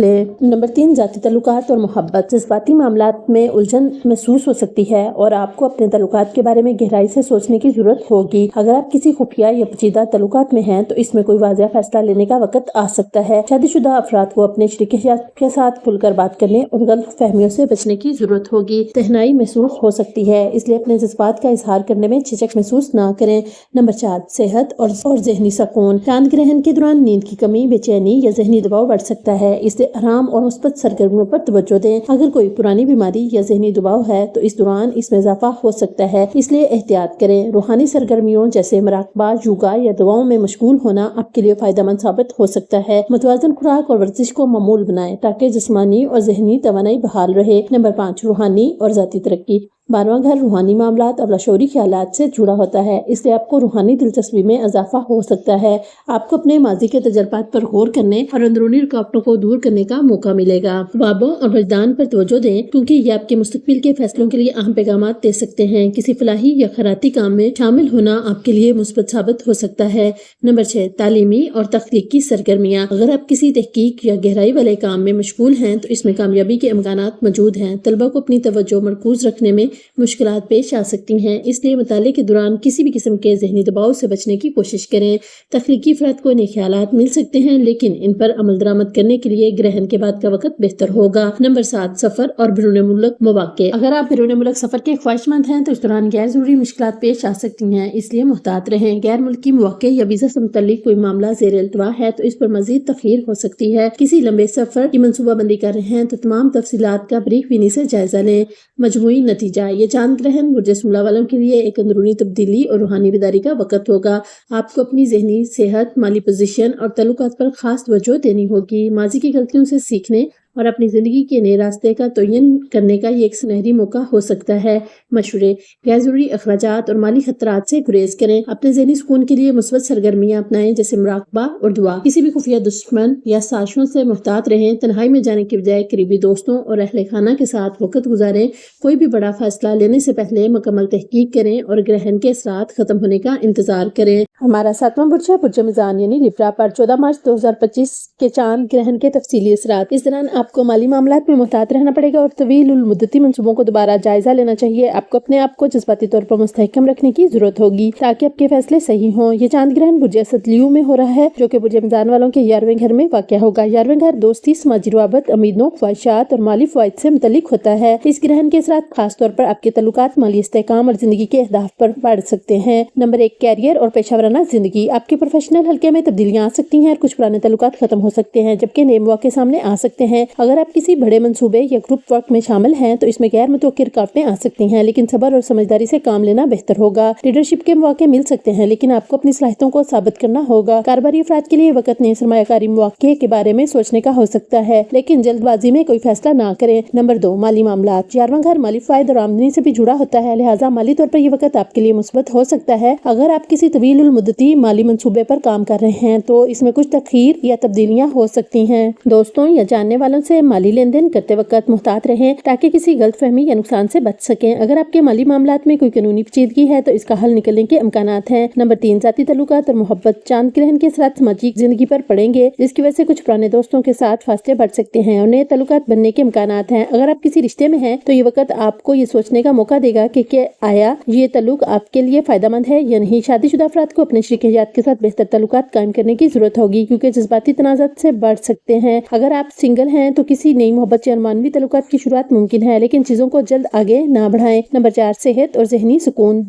लें। नंबर 3, जाती तल्लुकात और मोहब्बत। जज्बाती मामलात में उलझन महसूस हो सकती है और आपको अपने तल्लुकात के बारे में गहराई से सोचने की जरूरत होगी। अगर आप किसी खुफिया या पेचीदा तल्लुकात में हैं तो इसमें कोई वाज़ेह फैसला लेने का वक्त आ सकता है। शादीशुदा अफराद को अपने शरीक हयात के साथ खुलकर बात करने और गलत फहमियों से बचने की जरूरत होगी। तहनाई महसूस हो सकती है, इसलिए अपने जज्बात का इजहार करने में झिझक महसूस ना करें। नंबर 4, सेहत और जहनी सुकून। चांद ग्रहण के दौरान नींद की कमी, बेचैनी या जहनी दबाव बढ़ सकता है, इसलिए आराम और मुस्बत सरगर्मियों पर तवज्जो दें। अगर कोई पुरानी बीमारी या जहनी दबाव है तो इस दौरान इसमें इजाफा हो सकता है, इसलिए एहतियात करें। रूहानी सरगर्मियों जैसे मुराकबा, योगा या दवाओं में मशगूल होना आपके लिए फायदेमंद साबित हो सकता है। मुतवाज़न खुराक और वर्जिश को मामूल बनाएं ताकि जिस्मानी और जहनी तवानाई बहाल रहे। नंबर 5, रूहानी और ज़ाती तरक्की। 12वां घर रूहानी मामलात और लाशौरी ख्यालात से जुड़ा होता है, इसलिए आपको रूहानी दिलचस्पी में इजाफा हो सकता है। आपको अपने माजी के तजर्बात पर गौर करने और अंदरूनी रुकावटों को दूर करने का मौका मिलेगा। ख्वाबों और वजदान पर तवज्जो दें, क्योंकि ये आपके मुस्तकबिल के फैसलों के लिए अहम पैगामात दे सकते हैं। किसी फलाही या खैराती काम में शामिल होना आपके लिए मुस्बत साबित हो सकता है। नंबर 6, तालीमी और तख्लीकी सरगर्मियाँ। अगर आप किसी तहकीक या गहराई वाले काम में मशगूल हैं तो इसमें कामयाबी के इम्कानात मौजूद हैं। तलबा को अपनी तवज्जो मरकूज रखने में मुश्किलात पेश आ सकती हैं, इसलिए मुताले के दौरान किसी भी किस्म के जहनी दबाव से बचने की कोशिश करें। तख्लीकी अफराद को नए ख्यालात मिल सकते हैं, लेकिन इन पर अमल दरामद करने के लिए ग्रहण के बाद का वक्त बेहतर होगा। नंबर 7, सफर और बैरून मुल्क मौक़े। अगर आप बैरून मुल्क सफर के ख्वाहिशमंद हैं तो इस दौरान गैर जरूरी मुश्किलात पेश आ सकती हैं, इसलिए मुहतात रहें। गैर मुल्की मौक़े या वीजा से मुतल्लिक कोई मामला ज़ेर इल्तवा है तो इस पर मजीद तखीर हो सकती है। किसी लंबे सफर की मनसूबाबंदी कर रहे हैं तो तमाम तफसीलात का बारीक बीनी से जायजा लें। मजमूई नतीजा, ये चांद ग्रहण गुर्जस्मुला वालों के लिए एक अंदरूनी तब्दीली और रूहानी बेदारी का वक्त होगा। आपको अपनी जहनी सेहत, माली पोजीशन और तल्लुकात पर खास तवज्जो देनी होगी। माजी की गलतियों से सीखने और अपनी जिंदगी के नए रास्ते का तयन करने का ये एक सुनहरी मौका हो सकता है। मशवरे, गैर जरूरी अखराजात और माली खतरात से गुरेज करें। अपने ज़हनी सुकून के लिए मुस्बत सरगर्मियाँ अपनाएं, जैसे मुराकबा और दुआ। किसी भी खुफिया दुश्मन या साजिशों से मुहतात रहें। तन्हाई में जाने के बजाय करीबी दोस्तों और अहले खाना के साथ वक्त गुजारें। कोई भी बड़ा फैसला लेने से पहले मुकम्मल तहकीक करें और ग्रहण के असरात खत्म होने का इंतजार करें। हमारा 7वां बुर्ज है बुर्ज मीज़ान यानी लिब्रा पर 14 मार्च 2025 के चांद ग्रहण के तफसीली असरात। इस दौरान आपको माली मामलात में मुहतात रहना पड़ेगा और तवील उल मुद्दती मंसूबों को दोबारा जायजा लेना चाहिए। आपको अपने आप को जज्बाती तौर पर मुस्तहकम रखने की जरूरत होगी ताकि आपके फैसले सही हों। ये चांद ग्रहण बुर्ज असदलियू में हो रहा है, जो कि बुर्ज मीज़ान वालों के 11वें घर में वाक़या होगा। 11वें घर दोस्ती, समाजी रुआबत, उम्मीदों, ख्वाहिशात और माली फ़वाइद से मुतल्लिक होता है। इस ग्रहण के असरात खास तौर पर आपके तल्लुकात, माली इस्तेहकाम और जिंदगी के अहदाफ पर बढ़ सकते हैं। नंबर 1, कैरियर और पेशावराना जिंदगी। आपके प्रोफेशनल हल्के में तब्दीलियां आ सकती हैं और कुछ पुराने तल्लुकात खत्म हो सकते हैं, जबकि नए मौके सामने आ सकते हैं। अगर आप किसी बड़े मंसूबे या ग्रुप वर्क में शामिल हैं तो इसमें गैर मुतवक्किर रुकावटें आ सकती हैं, लेकिन सब्र और समझदारी से काम लेना बेहतर होगा। लीडरशिप के मौके मिल सकते हैं, लेकिन आपको अपनी सलाहियतों को साबित करना होगा। कारोबारी अफराद के लिए वक्त नए सरमायाकारी मौके के बारे में सोचने का हो सकता है, लेकिन जल्दबाजी में कोई फैसला ना करें। नंबर 2, माली मामलात। 11वां घर माली फायदा और आमदनी से भी जुड़ा होता है, लिहाजा माली तौर पर यह वक्त आपके लिए मुस्बत हो सकता है। अगर आप किसी तवील उल मुद्दती माली मंसूबे पर काम कर रहे हैं तो इसमें कुछ तखीर या तब्दीलियां हो सकती हैं। दोस्तों या जानने वालों से माली लेन देन करते वक्त मुहतात रहें ताकि किसी गलतफहमी या नुकसान से बच सकें। अगर आपके माली मामलात में कोई कानूनी पेचीदगी है तो इसका हल निकलने के इम्कानात हैं। नंबर 3, जाती तल्लुकात और मोहब्बत। चांद ग्रहण के असरात समाजी जिंदगी पर पड़ेंगे, जिसकी वजह से कुछ पुराने दोस्तों के साथ फासले बढ़ सकते हैं और नए तल्लुकात बनने के इम्कानात हैं। अगर आप किसी रिश्ते में हैं तो ये वक्त आपको ये सोचने का मौका देगा कि क्या आया ये तल्लुक आपके लिए फायदेमंद है या नहीं। शादीशुदा अफराद को अपने शरीक हयात के साथ बेहतर तल्लुकात कायम करने की जरूरत होगी, क्योंकि जज्बाती तनाज़ात से बढ़ सकते हैं। अगर आप सिंगल हैं तो किसी नई मोहब्बत या मानवी तल्लुकात की शुरुआत मुमकिन है, लेकिन चीजों को जल्द आगे ना बढ़ाएं। नंबर 4, सेहत और जहनी सुकून।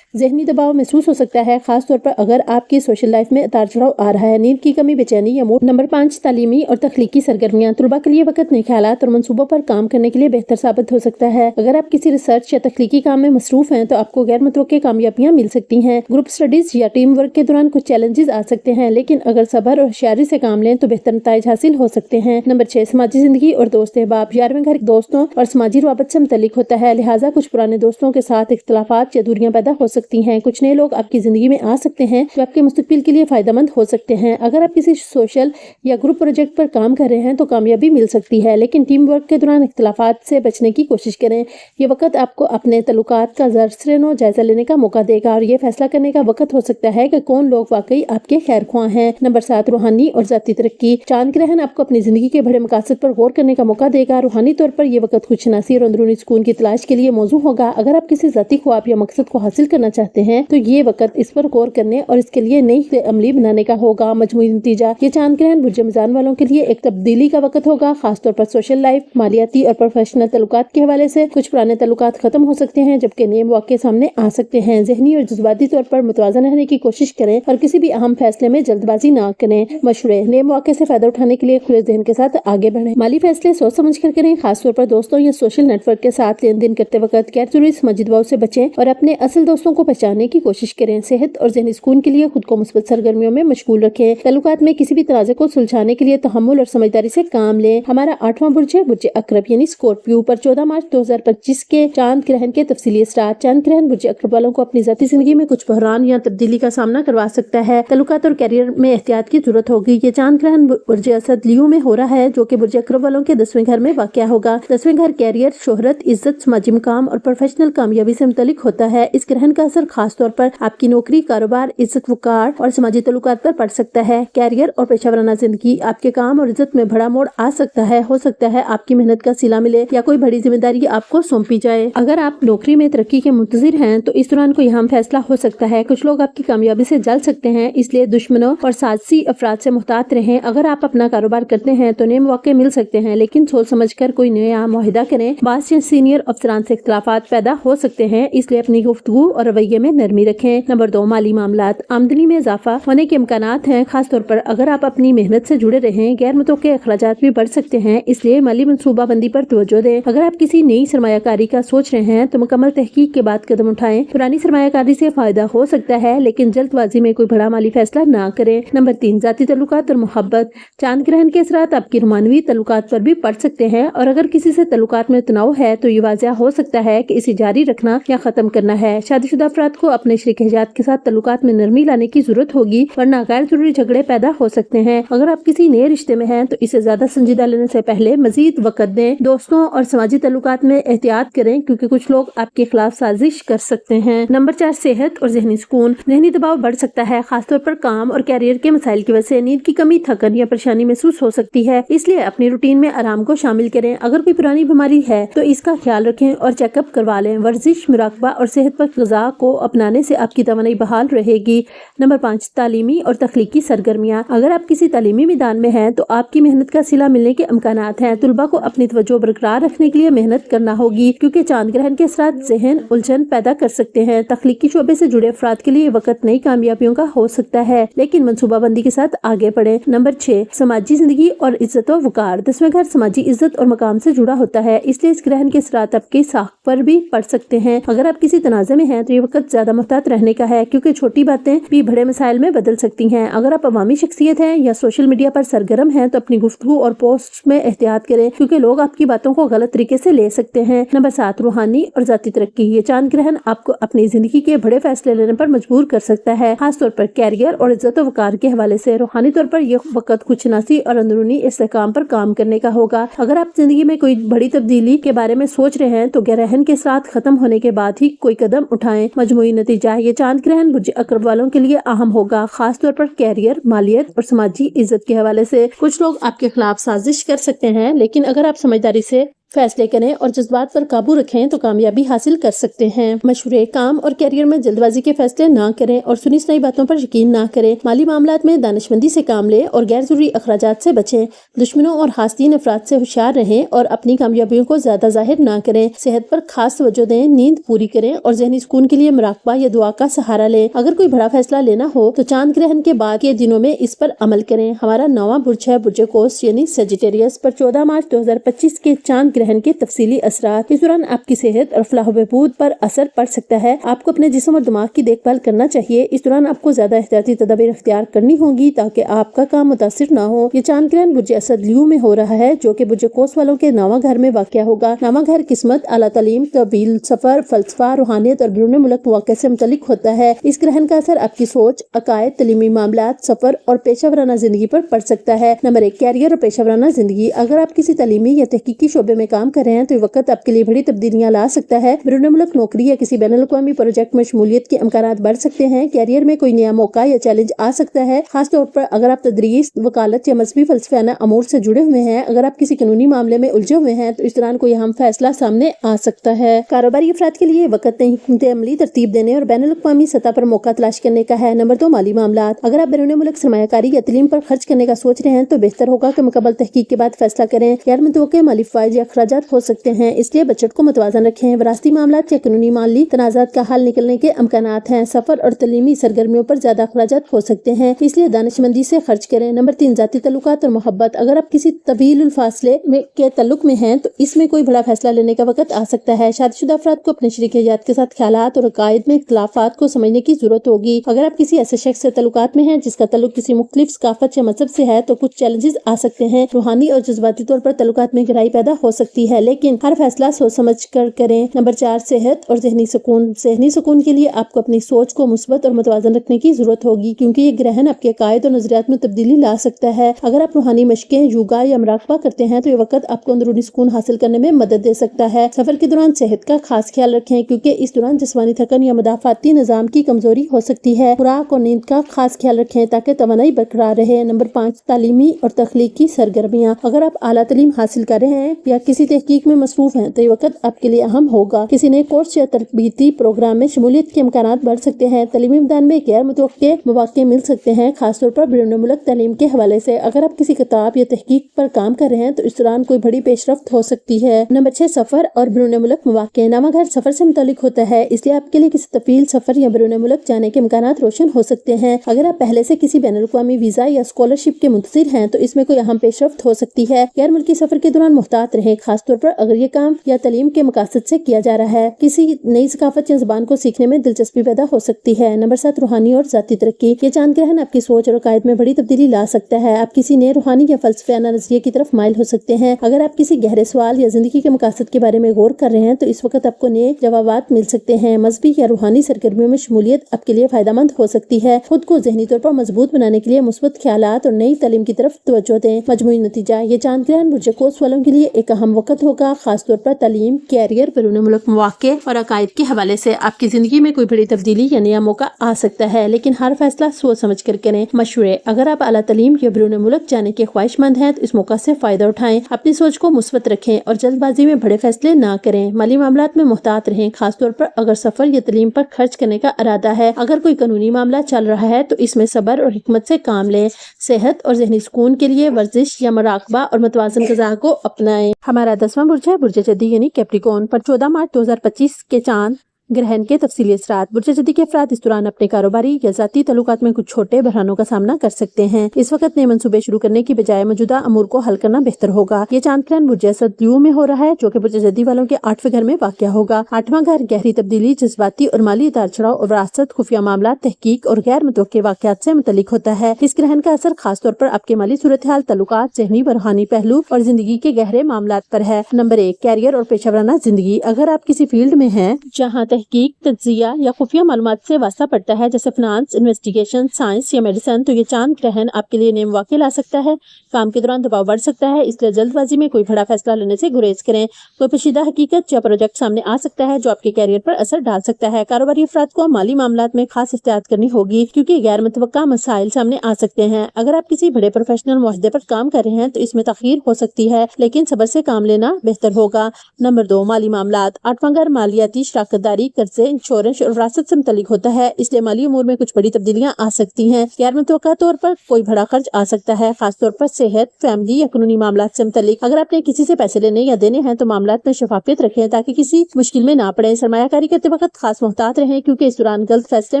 ज़हनी दबाव महसूस हो सकता है, खास तौर पर अगर आपकी सोशल लाइफ में उतार चढ़ाव आ रहा है, नींद की कमी, बेचैनी या मूड। नंबर 5, तालीमी और तख्लीकी सरगर्मियाँ। तलबा के लिए वक्त नए ख्यालात और मंसूबों पर काम करने के लिए बेहतर साबित हो सकता है। अगर आप किसी रिसर्च या तख्लीकी काम में मसरूफ हैं तो आपको गैर मुतवक्के कामयाबियाँ मिल सकती हैं। ग्रुप स्टडीज या टीम वर्क के दौरान कुछ चैलेंजेस आ सकते हैं, लेकिन अगर सब्र और होशियारी से काम लें तो बेहतर नताइज हासिल हो सकते हैं। नंबर 6, समाजी जिंदगी और दोस्त अहबाब। 11वें घर दोस्तों और समाजी रुआबत से मुतल्लिक होता है, लिहाजा कुछ पुराने दोस्तों के साथ इख्तलाफात या दूरियां पैदा हो सकती हैं। कुछ नए लोग आपकी जिंदगी में आ सकते हैं जो आपके मुस्तकबिल के लिए फायदेमंद हो सकते हैं। अगर आप किसी सोशल या ग्रुप प्रोजेक्ट पर काम कर रहे हैं तो कामयाबी मिल सकती है, लेकिन टीम वर्क के दौरान इख्तलाफात से बचने की कोशिश करें। ये वक्त आपको अपने तल्लुकात का ज़रसनो जायजा लेने का मौका देगा और ये फैसला करने का वक्त हो सकता है कि कौन लोग वाकई आपके खैर ख्वाह हैं। नंबर 7, रूहानी और ज़ाती तरक्की। चांद ग्रहण आपको अपनी जिंदगी के बड़े मकासद पर गौर करने का मौका देगा। रूहानी तौर पर यह वक्त खुशनासी और अंदरूनी सुकून की तलाश के लिए मौजू होगा। अगर आप किसी ज़ाती ख्वाब या मकसद को हासिल करना चाहते हैं तो ये वक्त इस पर गौर करने और इसके लिए नई अमली बनाने का होगा। मजमूई नतीजा, ये चांद ग्रहण बुर्ज मीज़ान वालों के लिए एक तब्दीली का वक्त होगा, खासतौर पर सोशल लाइफ, मालियाती और प्रोफेशनल तल्लुकात के हवाले से। कुछ पुराने तल्लुकात खत्म हो सकते हैं जबकि नए मौके सामने आ सकते हैं। ज़हनी और जज्बाती तौर पर मुतवाज़न रहने की कोशिश करें और किसी भी अहम फैसले में जल्दबाजी ना करें। मशवरे, नए मौके से फायदा उठाने के लिए खुले ज़हन के साथ आगे बढ़ें। माली फैसले सोच समझ कर करें, खासतौर पर दोस्तों या सोशल नेटवर्क के साथ लेन देन करते वक्त गैर जरूरी समाजी दबाव से बचें और अपने असल दोस्तों को पहचानने की कोशिश करें। सेहत और ज़हनी सुकून के लिए खुद को मुस्बत सरगर्मियों में मशगूल रखें। तल्लुकात में किसी भी तनाज़े को सुलझाने के लिए तहम्मुल और समझदारी से काम लें। हमारा 8वां बुर्ज है बुर्ज अकरब यानी स्कॉर्पियो पर 14 मार्च 2025 के चांद ग्रहण के तफसीली असरात। चांद ग्रहण बुर्ज अकरब वालों को अपनी ज़ाती जिंदगी में कुछ बहरान या तब्दीली का सामना करवा सकता है। तल्लुकात और कैरियर में एहतियात की जरूरत होगी। ये चांद ग्रहण बुर्ज असद लियो में हो रहा है जो कि बुर्ज अकरब वालों के 10वें घर में वाक़या होगा। 10वें घर कैरियर, शोहरत, इज्जत, समाजी मुकाम और प्रोफेशनल कामयाबी से मुतल्लिक होता है। इस ग्रहण का असर खास तौर पर आपकी नौकरी, कारोबार, इज्जत वकार और समाजी तल्लुकात पर पड़ सकता है। कैरियर और पेशावराना जिंदगी, आपके काम और इज्जत में बड़ा मोड़ आ सकता है। हो सकता है आपकी मेहनत का सिला मिले या कोई बड़ी जिम्मेदारी आपको सौंपी जाए। अगर आप नौकरी में तरक्की के मुंतजिर हैं तो इस दौरान कोई अहम फैसला हो सकता है। कुछ लोग आपकी कामयाबी से जल सकते हैं, इसलिए दुश्मनों और साजिशी अफराद से मुहतात रहें। अगर आप अपना कारोबार करते हैं तो नए मौके मिल सकते हैं, लेकिन सोच समझकर कोई नया मुआहिदा करें। बास या सीनियर अफसरान से इख्तलाफात पैदा हो सकते हैं, इसलिए अपनी गुफ्तगू और रवैये में नरमी रखें। नंबर 2, माली मामलात। आमदनी में इजाफा होने के इम्कानात हैं, खासतौर पर अगर आप अपनी मेहनत से जुड़े रहें। गैर मुतवक्के अखराजात भी बढ़ सकते हैं, इसलिए माली मनसूबाबंदी पर तवज्जो दें। अगर आप किसी नई सरमायाकारी का सोच रहे हैं तो मुकम्मल तहकीक के बाद कदम उठाएं। पुरानी सरमायाकारी से फायदा हो सकता है, लेकिन जल्दबाजी में कोई बड़ा माली फैसला ना करें। नंबर 3, जाती तल्लुकात और मोहब्बत। चांद ग्रहण के असरात आपकी रुमानवी तल्लुकात पर भी पड़ सकते हैं और अगर किसी से तल्लुकात में तनाव है तो ये वाज़ह हो सकता है कि इसे जारी रखना या खत्म करना है। शादीशुदा अफराद को अपने शरीक हयात के साथ तल्लुकात में नरमी लाने की जरूरत होगी, वरना गैर जरूरी झगड़े पैदा हो सकते हैं। अगर आप किसी नए रिश्ते में हैं तो इसे ज्यादा संजीदा लेने से पहले मजीद वक्त दें। दोस्तों और समाजी तल्लुकात में एहतियात करें क्योंकि कुछ लोग आपके खिलाफ साजिश कर सकते हैं। नंबर 4, सेहत और ज़हनी सुकून। ज़हनी दबाव बढ़ सकता है, खासतौर पर काम और कैरियर के मसाइल की वजह से। नींद की कमी, थकन या परेशानी महसूस हो सकती है, इसलिए अपनी रूटीन में आराम को शामिल करें। अगर कोई पुरानी बीमारी है तो इसका ख्याल रखें और चेकअप करवा लें। वर्जिश, मुराकबा और सेहत पर ग़िज़ा को अपनाने से आपकी तवानाई बहाल रहेगी। नंबर 5, तालीमी और तख्लीकी सरगर्मियाँ। अगर आप किसी तालीमी मैदान में हैं तो आपकी मेहनत का सिला मिलने के इम्कानात हैं। तुलबा को अपनी तवज्जो बरकरार रखने के लिए मेहनत करना होगी क्योंकि चांद ग्रहण के असरात ज़हन उलझन पैदा कर सकते हैं। तख्लीकी शोबे से जुड़े अफराद के लिए वक्त नई कामयाबियों का हो सकता है, लेकिन मनसूबाबंदी के साथ आगे बढ़े। नंबर 6, समाजी जिंदगी और इज्जत और वकार। 10वें घर समाजी इज्जत और मकाम से जुड़ा होता है, इसलिए इस ग्रहण के असरात आपकी साख पर भी पड़ सकते हैं। अगर आप किसी तनाज़े में हैं तो ये वक्त ज्यादा मुहतात रहने का है क्योंकि छोटी बातें भी बड़े मसाइल में बदल सकती हैं। अगर आप अवामी शख्सियत हैं या सोशल मीडिया पर सरगर्म हैं तो अपनी गुफ्तगू और पोस्ट में एहतियात करें क्योंकि लोग आपकी बातों को गलत तरीके से ले सकते हैं। नंबर 7, रूहानी और ज़ाती तरक्की। ये चांद ग्रहण आपको अपनी जिंदगी के बड़े फैसले लेने पर मजबूर कर सकता है, खासतौर पर कैरियर और इज्जत और वकार के हवाले से। रूहानी तौर पर यह वक्त खुशनासी और अंदरूनी इस्तेहकाम पर काम करने का होगा। अगर आप जिंदगी में कोई बड़ी तब्दीली के बारे में सोच रहे हैं तो ग्रहण के साथ खत्म होने के बाद ही कोई कदम उठाएं। मजमूई नतीजा, ये चांद ग्रहण बुर्ज अकरब वालों के लिए अहम होगा, खासतौर पर कैरियर, मालियत और समाजी इज्जत के हवाले से। कुछ लोग आपके खिलाफ साजिश कर सकते हैं, लेकिन अगर आप समझदारी से फैसले करें और जज्बात पर काबू रखें तो कामयाबी हासिल कर सकते हैं। मशवरे, काम और कैरियर में जल्दबाजी के फैसले ना करें और सुनी सुनाई बातों पर यकीन ना करें। माली मामलात में दानिशमंदी से काम लें और गैर जरूरी अखराजात से बचें। दुश्मनों और हासदीन अफराद से होशियार रहें और अपनी कामयाबियों को ज्यादा जाहिर ना करें। सेहत पर खास तवज्जो दें, नींद पूरी करें और ज़हनी सुकून के लिए मुराकबा या दुआ का सहारा लें। अगर कोई बड़ा फैसला लेना हो तो चांद ग्रहण के बाद के दिनों में इस पर अमल करें। हमारा 9वां बुर्ज है बुर्ज कोस यानी सेजिटेरियस पर 14 मार्च 2025 के चांद ग्रहण के तफसीली असरात। इस दौरान आपकी सेहत और फलाह बहबूद पर असर पड़ सकता है। आपको अपने जिस्म और दिमाग की देखभाल करना चाहिए। इस दौरान आपको ज्यादा एहतियाती तदाबीर इख्तियार करनी होगी ताकि आपका काम मुतासिर ना हो। ये चांद ग्रहण बुर्ज असद लियो में हो रहा है, जो कि बुर्ज कोस वालों के नावा घर में वाक़या होगा। नावा घर किस्मत, आला तालीम, तवील सफर, फलसफा, रूहानियत और बैरून मुल्क मौके से मुतल्लिक होता है। इस ग्रहण का असर आपकी सोच, अकायद, तलीमी मामलात, सफर और पेशा वराना जिंदगी पर पड़ सकता है। नंबर 1, कैरियर और पेशा वराना जिंदगी। अगर आप किसी तालीमी या तहकीकी शोबे में काम कर रहे हैं तो ये वक्त आपके लिए बड़ी तब्दीलियां ला सकता है। बैरून मुल्क नौकरी या किसी बैनुल अक़वामी प्रोजेक्ट में शमूलियत के इम्कानात बढ़ सकते हैं। कैरियर में कोई नया मौका या चैलेंज आ सकता है, खासतौर पर अगर आप तदरीस, वकालत या मजहबी फलसफाना अमूर से जुड़े हुए हैं। अगर आप किसी कानूनी मामले में उलझे हुए हैं तो इस दौरान कोई अहम फैसला सामने आ सकता है। कारोबारी अफराद के लिए वक्त नई हुकूमत अमली तरतीब देने और बैनुल अक़वामी सतह पर मौका तलाश करने का है। नंबर 2, माली मामलात। अगर आप बैरून मुल्क सरमायाकारी या तालीम पर खर्च करने का सोच रहे हैं तो बेहतर होगा कि मुकम्मल तहकीक के बाद फैसला करें। गैर मुतवक्के माली फ़वाइद या अखराजात हो सकते हैं, इसलिए बजट को मुतवाज़न रखें। विरासती मामलात या कानूनी माली तनाज़ात का हल निकलने के इम्कानात हैं। सफर और तालीमी सरगर्मियों पर ज्यादा अखराजात हो सकते हैं, इसलिए दानिशमंदी से खर्च करें। नंबर 3, ज़ाती तल्लुकात और मोहब्बत। अगर आप किसी तवील फासले के तल्लुक में हैं तो इसमें कोई बड़ा फैसला लेने का वक्त आ सकता है। शादीशुदा अफराद को अपने शरीक हयात के साथ ख्यालात और अकायद में इख्तिलाफात को समझने की जरूरत होगी। अगर आप किसी ऐसे शख्स से तल्लुकात में हैं जिसका तल्लुक किसी मुख्तलिफ सकाफत या मजहब से है तो कुछ चैलेंजेस आ सकते हैं। रूहानी और जज्बाती तौर पर तल्लुकात में गहराई पैदा हो सकती है, लेकिन हर फैसला सोच समझ कर करें। नंबर 4, सेहत और ज़हनी सुकून। ज़हनी सुकून के लिए आपको अपनी सोच को मुस्बत और मुतवाज़न रखने की जरूरत होगी, क्योंकि ये ग्रहण आपके अकायद और नजरियात में तब्दीली ला सकता है। अगर आप रूहानी मशकें, योगा या मुराकबा करते हैं तो ये वक्त आपको अंदरूनी सुकून हासिल करने में मदद दे सकता है। सफर के दौरान सेहत का खास ख्याल रखें, क्योंकि इस दौरान जिस्मानी थकन या मदाफाती निज़ाम की कमजोरी हो सकती है। खुराक और नींद का खास ख्याल रखें ताकि तवानाई बरकरार रहे। नंबर 5, तालीमी और तख्लीकी सरगर्मियाँ। अगर आप आला तालीम हासिल कर रहे हैं या किसी तहकीक में मसरूफ हैं तो ये वक्त आपके लिए अहम होगा। किसी नए कोर्स या तरबीती प्रोग्राम में शमूलियत के इम्कानात बढ़ सकते हैं। तालीमी मैदान में गैर मुतवक्के मौके मिल सकते हैं, खासतौर पर बैरून मुल्क तालीम के हवाले से। अगर आप किसी किताब या तहकीक पर काम कर रहे हैं तो इस दौरान कोई बड़ी पेशरफ्त हो सकती है। नंबर 6, सफर और बैरून मुल्क मौके। नामा घर सफर से मुतालिक होता है, इसलिए आपके लिए किसी तफील सफर या बैरून मुल्क जाने के इम्कानात रोशन हो सकते हैं। अगर आप पहले से किसी बैनुल अक़वामी वीजा या स्कॉलरशिप के मुंतज़िर हैं तो इसमें कोई अहम पेशरफ्त हो सकती है। गैर मुल्की सफर के दौरान मुहतात रहें, खासतौर पर अगर ये काम या तालीम के मकासद से किया जा रहा है। किसी नई सकाफत या ज़बान को सीखने में दिलचस्पी पैदा हो सकती है। नंबर 7, रूहानी और ज़ाती तरक्की। ये चांद ग्रहण आपकी सोच और अकायद में बड़ी तब्दीली ला सकता है। आप किसी नए रूहानी या फलसफाना नज़रिए की तरफ माइल हो सकते हैं। अगर आप किसी गहरे सवाल या जिंदगी के मकासद के बारे में गौर कर रहे हैं तो इस वक्त आपको नए जवाबात मिल सकते हैं। मजहबी या रूहानी सरगर्मियों में शमूलियत आपके लिए फायदेमंद हो सकती है। खुद को ज़हनी तौर पर मजबूत बनाने के लिए मुस्बत ख्यालात और नई तालीम की तरफ तवज्जो दें। मजमूई नतीजा, ये चांद ग्रहण बुर्ज कोस वालों के लिए एक अहम वक्त होगा, खासतौर पर तालीम, कैरियर, बैरून मुल्क मौके और अकायद के हवाले से। आपकी जिंदगी में कोई बड़ी तब्दीली या नया मौका आ सकता है, लेकिन हर फैसला सोच समझ कर करें। मशवरे, अगर आप आला तालीम या बैरून मुल्क जाने के ख्वाहिशमंद हैं तो इस मौका से फायदा उठाएं। अपनी सोच को मुस्बत रखें और जल्दबाजी में बड़े फैसले ना करें। माली मामलात में मुहतात रहें, खासतौर पर अगर सफर या तालीम पर खर्च करने का इरादा है। अगर कोई कानूनी मामला चल रहा है तो इसमें सब्र और हिकमत से काम लें। सेहत और ज़हनी सुकून के लिए वर्जिश या मुराकबा और मुतवाज़न ग़िज़ा को अपनाएं। हमारा 10वां बुर्ज है बुर्ज जदी यानी कैप्रिकॉर्न पर 14 मार्च 2025 के चांद ग्रहण के तफसीली असरात। बुर्ज जदी के अफराद इस दौरान अपने कारोबारी या ज़ाती तल्लुकात में कुछ छोटे बहरानों का सामना कर सकते हैं। इस वक्त नए मंसूबे शुरू करने की बजाय मौजूदा अमूर को हल करना बेहतर होगा। ये चांद ग्रहण बुर्ज असद लियो में हो रहा है, जो कि बुर्ज जदी वालों के 8वें घर में वाक़या होगा। 8वां घर गहरी तब्दीली, जज्बाती और माली उतार चढ़ाव और विरासत, खुफिया मामला, तहकीक और गैर मुतवक्के वाक़यात से मुतल्लिक होता है। इस ग्रहण का असर खासतौर पर आपके माली सूरत हाल, तल्लुकात, ज़हनी व रूहानी पहलू और जिंदगी के गहरे मामलात पर है। नंबर 1, कैरियर और पेशा वराना जिंदगी। अगर आप किसी फील्ड में हैं जहाँ तहकीक, तज्ज़िया या खुफिया मालूमात से वास्ता पड़ता है, जैसे फाइनेंस, इन्वेस्टिगेशन, साइंस या मेडिसिन, तो ये चांद ग्रहण आपके लिए नए मौके ला सकता है। काम के दौरान दबाव बढ़ सकता है, इसलिए जल्दबाजी में कोई बड़ा फैसला लेने से गुरेज करें। कोई पेचीदा हकीकत या प्रोजेक्ट सामने आ सकता है जो आपके कैरियर पर असर डाल सकता है। कारोबारी अफराद को माली मामलात में खास एहतियात करनी होगी, क्योंकि गैर मुतवक्का मसाइल सामने आ सकते हैं। अगर आप किसी बड़े प्रोफेशनल मुआहदे पर काम कर रहे हैं तो इसमें तखीर हो सकती है, लेकिन सब्र से काम लेना बेहतर होगा। नंबर 2, माली मामलात। 8वां घर मालियाती शराकतदारी, कर्जे, इंश्योरेंस और विरासत से मुतल्लिक होता है, इसलिए माली उमूर में कुछ बड़ी तब्दीलियां आ सकती हैं। गैर मुतवक्का तौर पर कोई बड़ा खर्च आ सकता है, खासतौर पर सेहत, फैमिली या कानूनी मामलात से मुतल्लिक। अगर आपने किसी से पैसे लेने या देने हैं तो मामलात में शफाफियत रखें ताकि किसी मुश्किल में ना पड़े। सरमायाकारी करते वक्त खास मुहतात रहें, क्योंकि इस दौरान गलत फैसले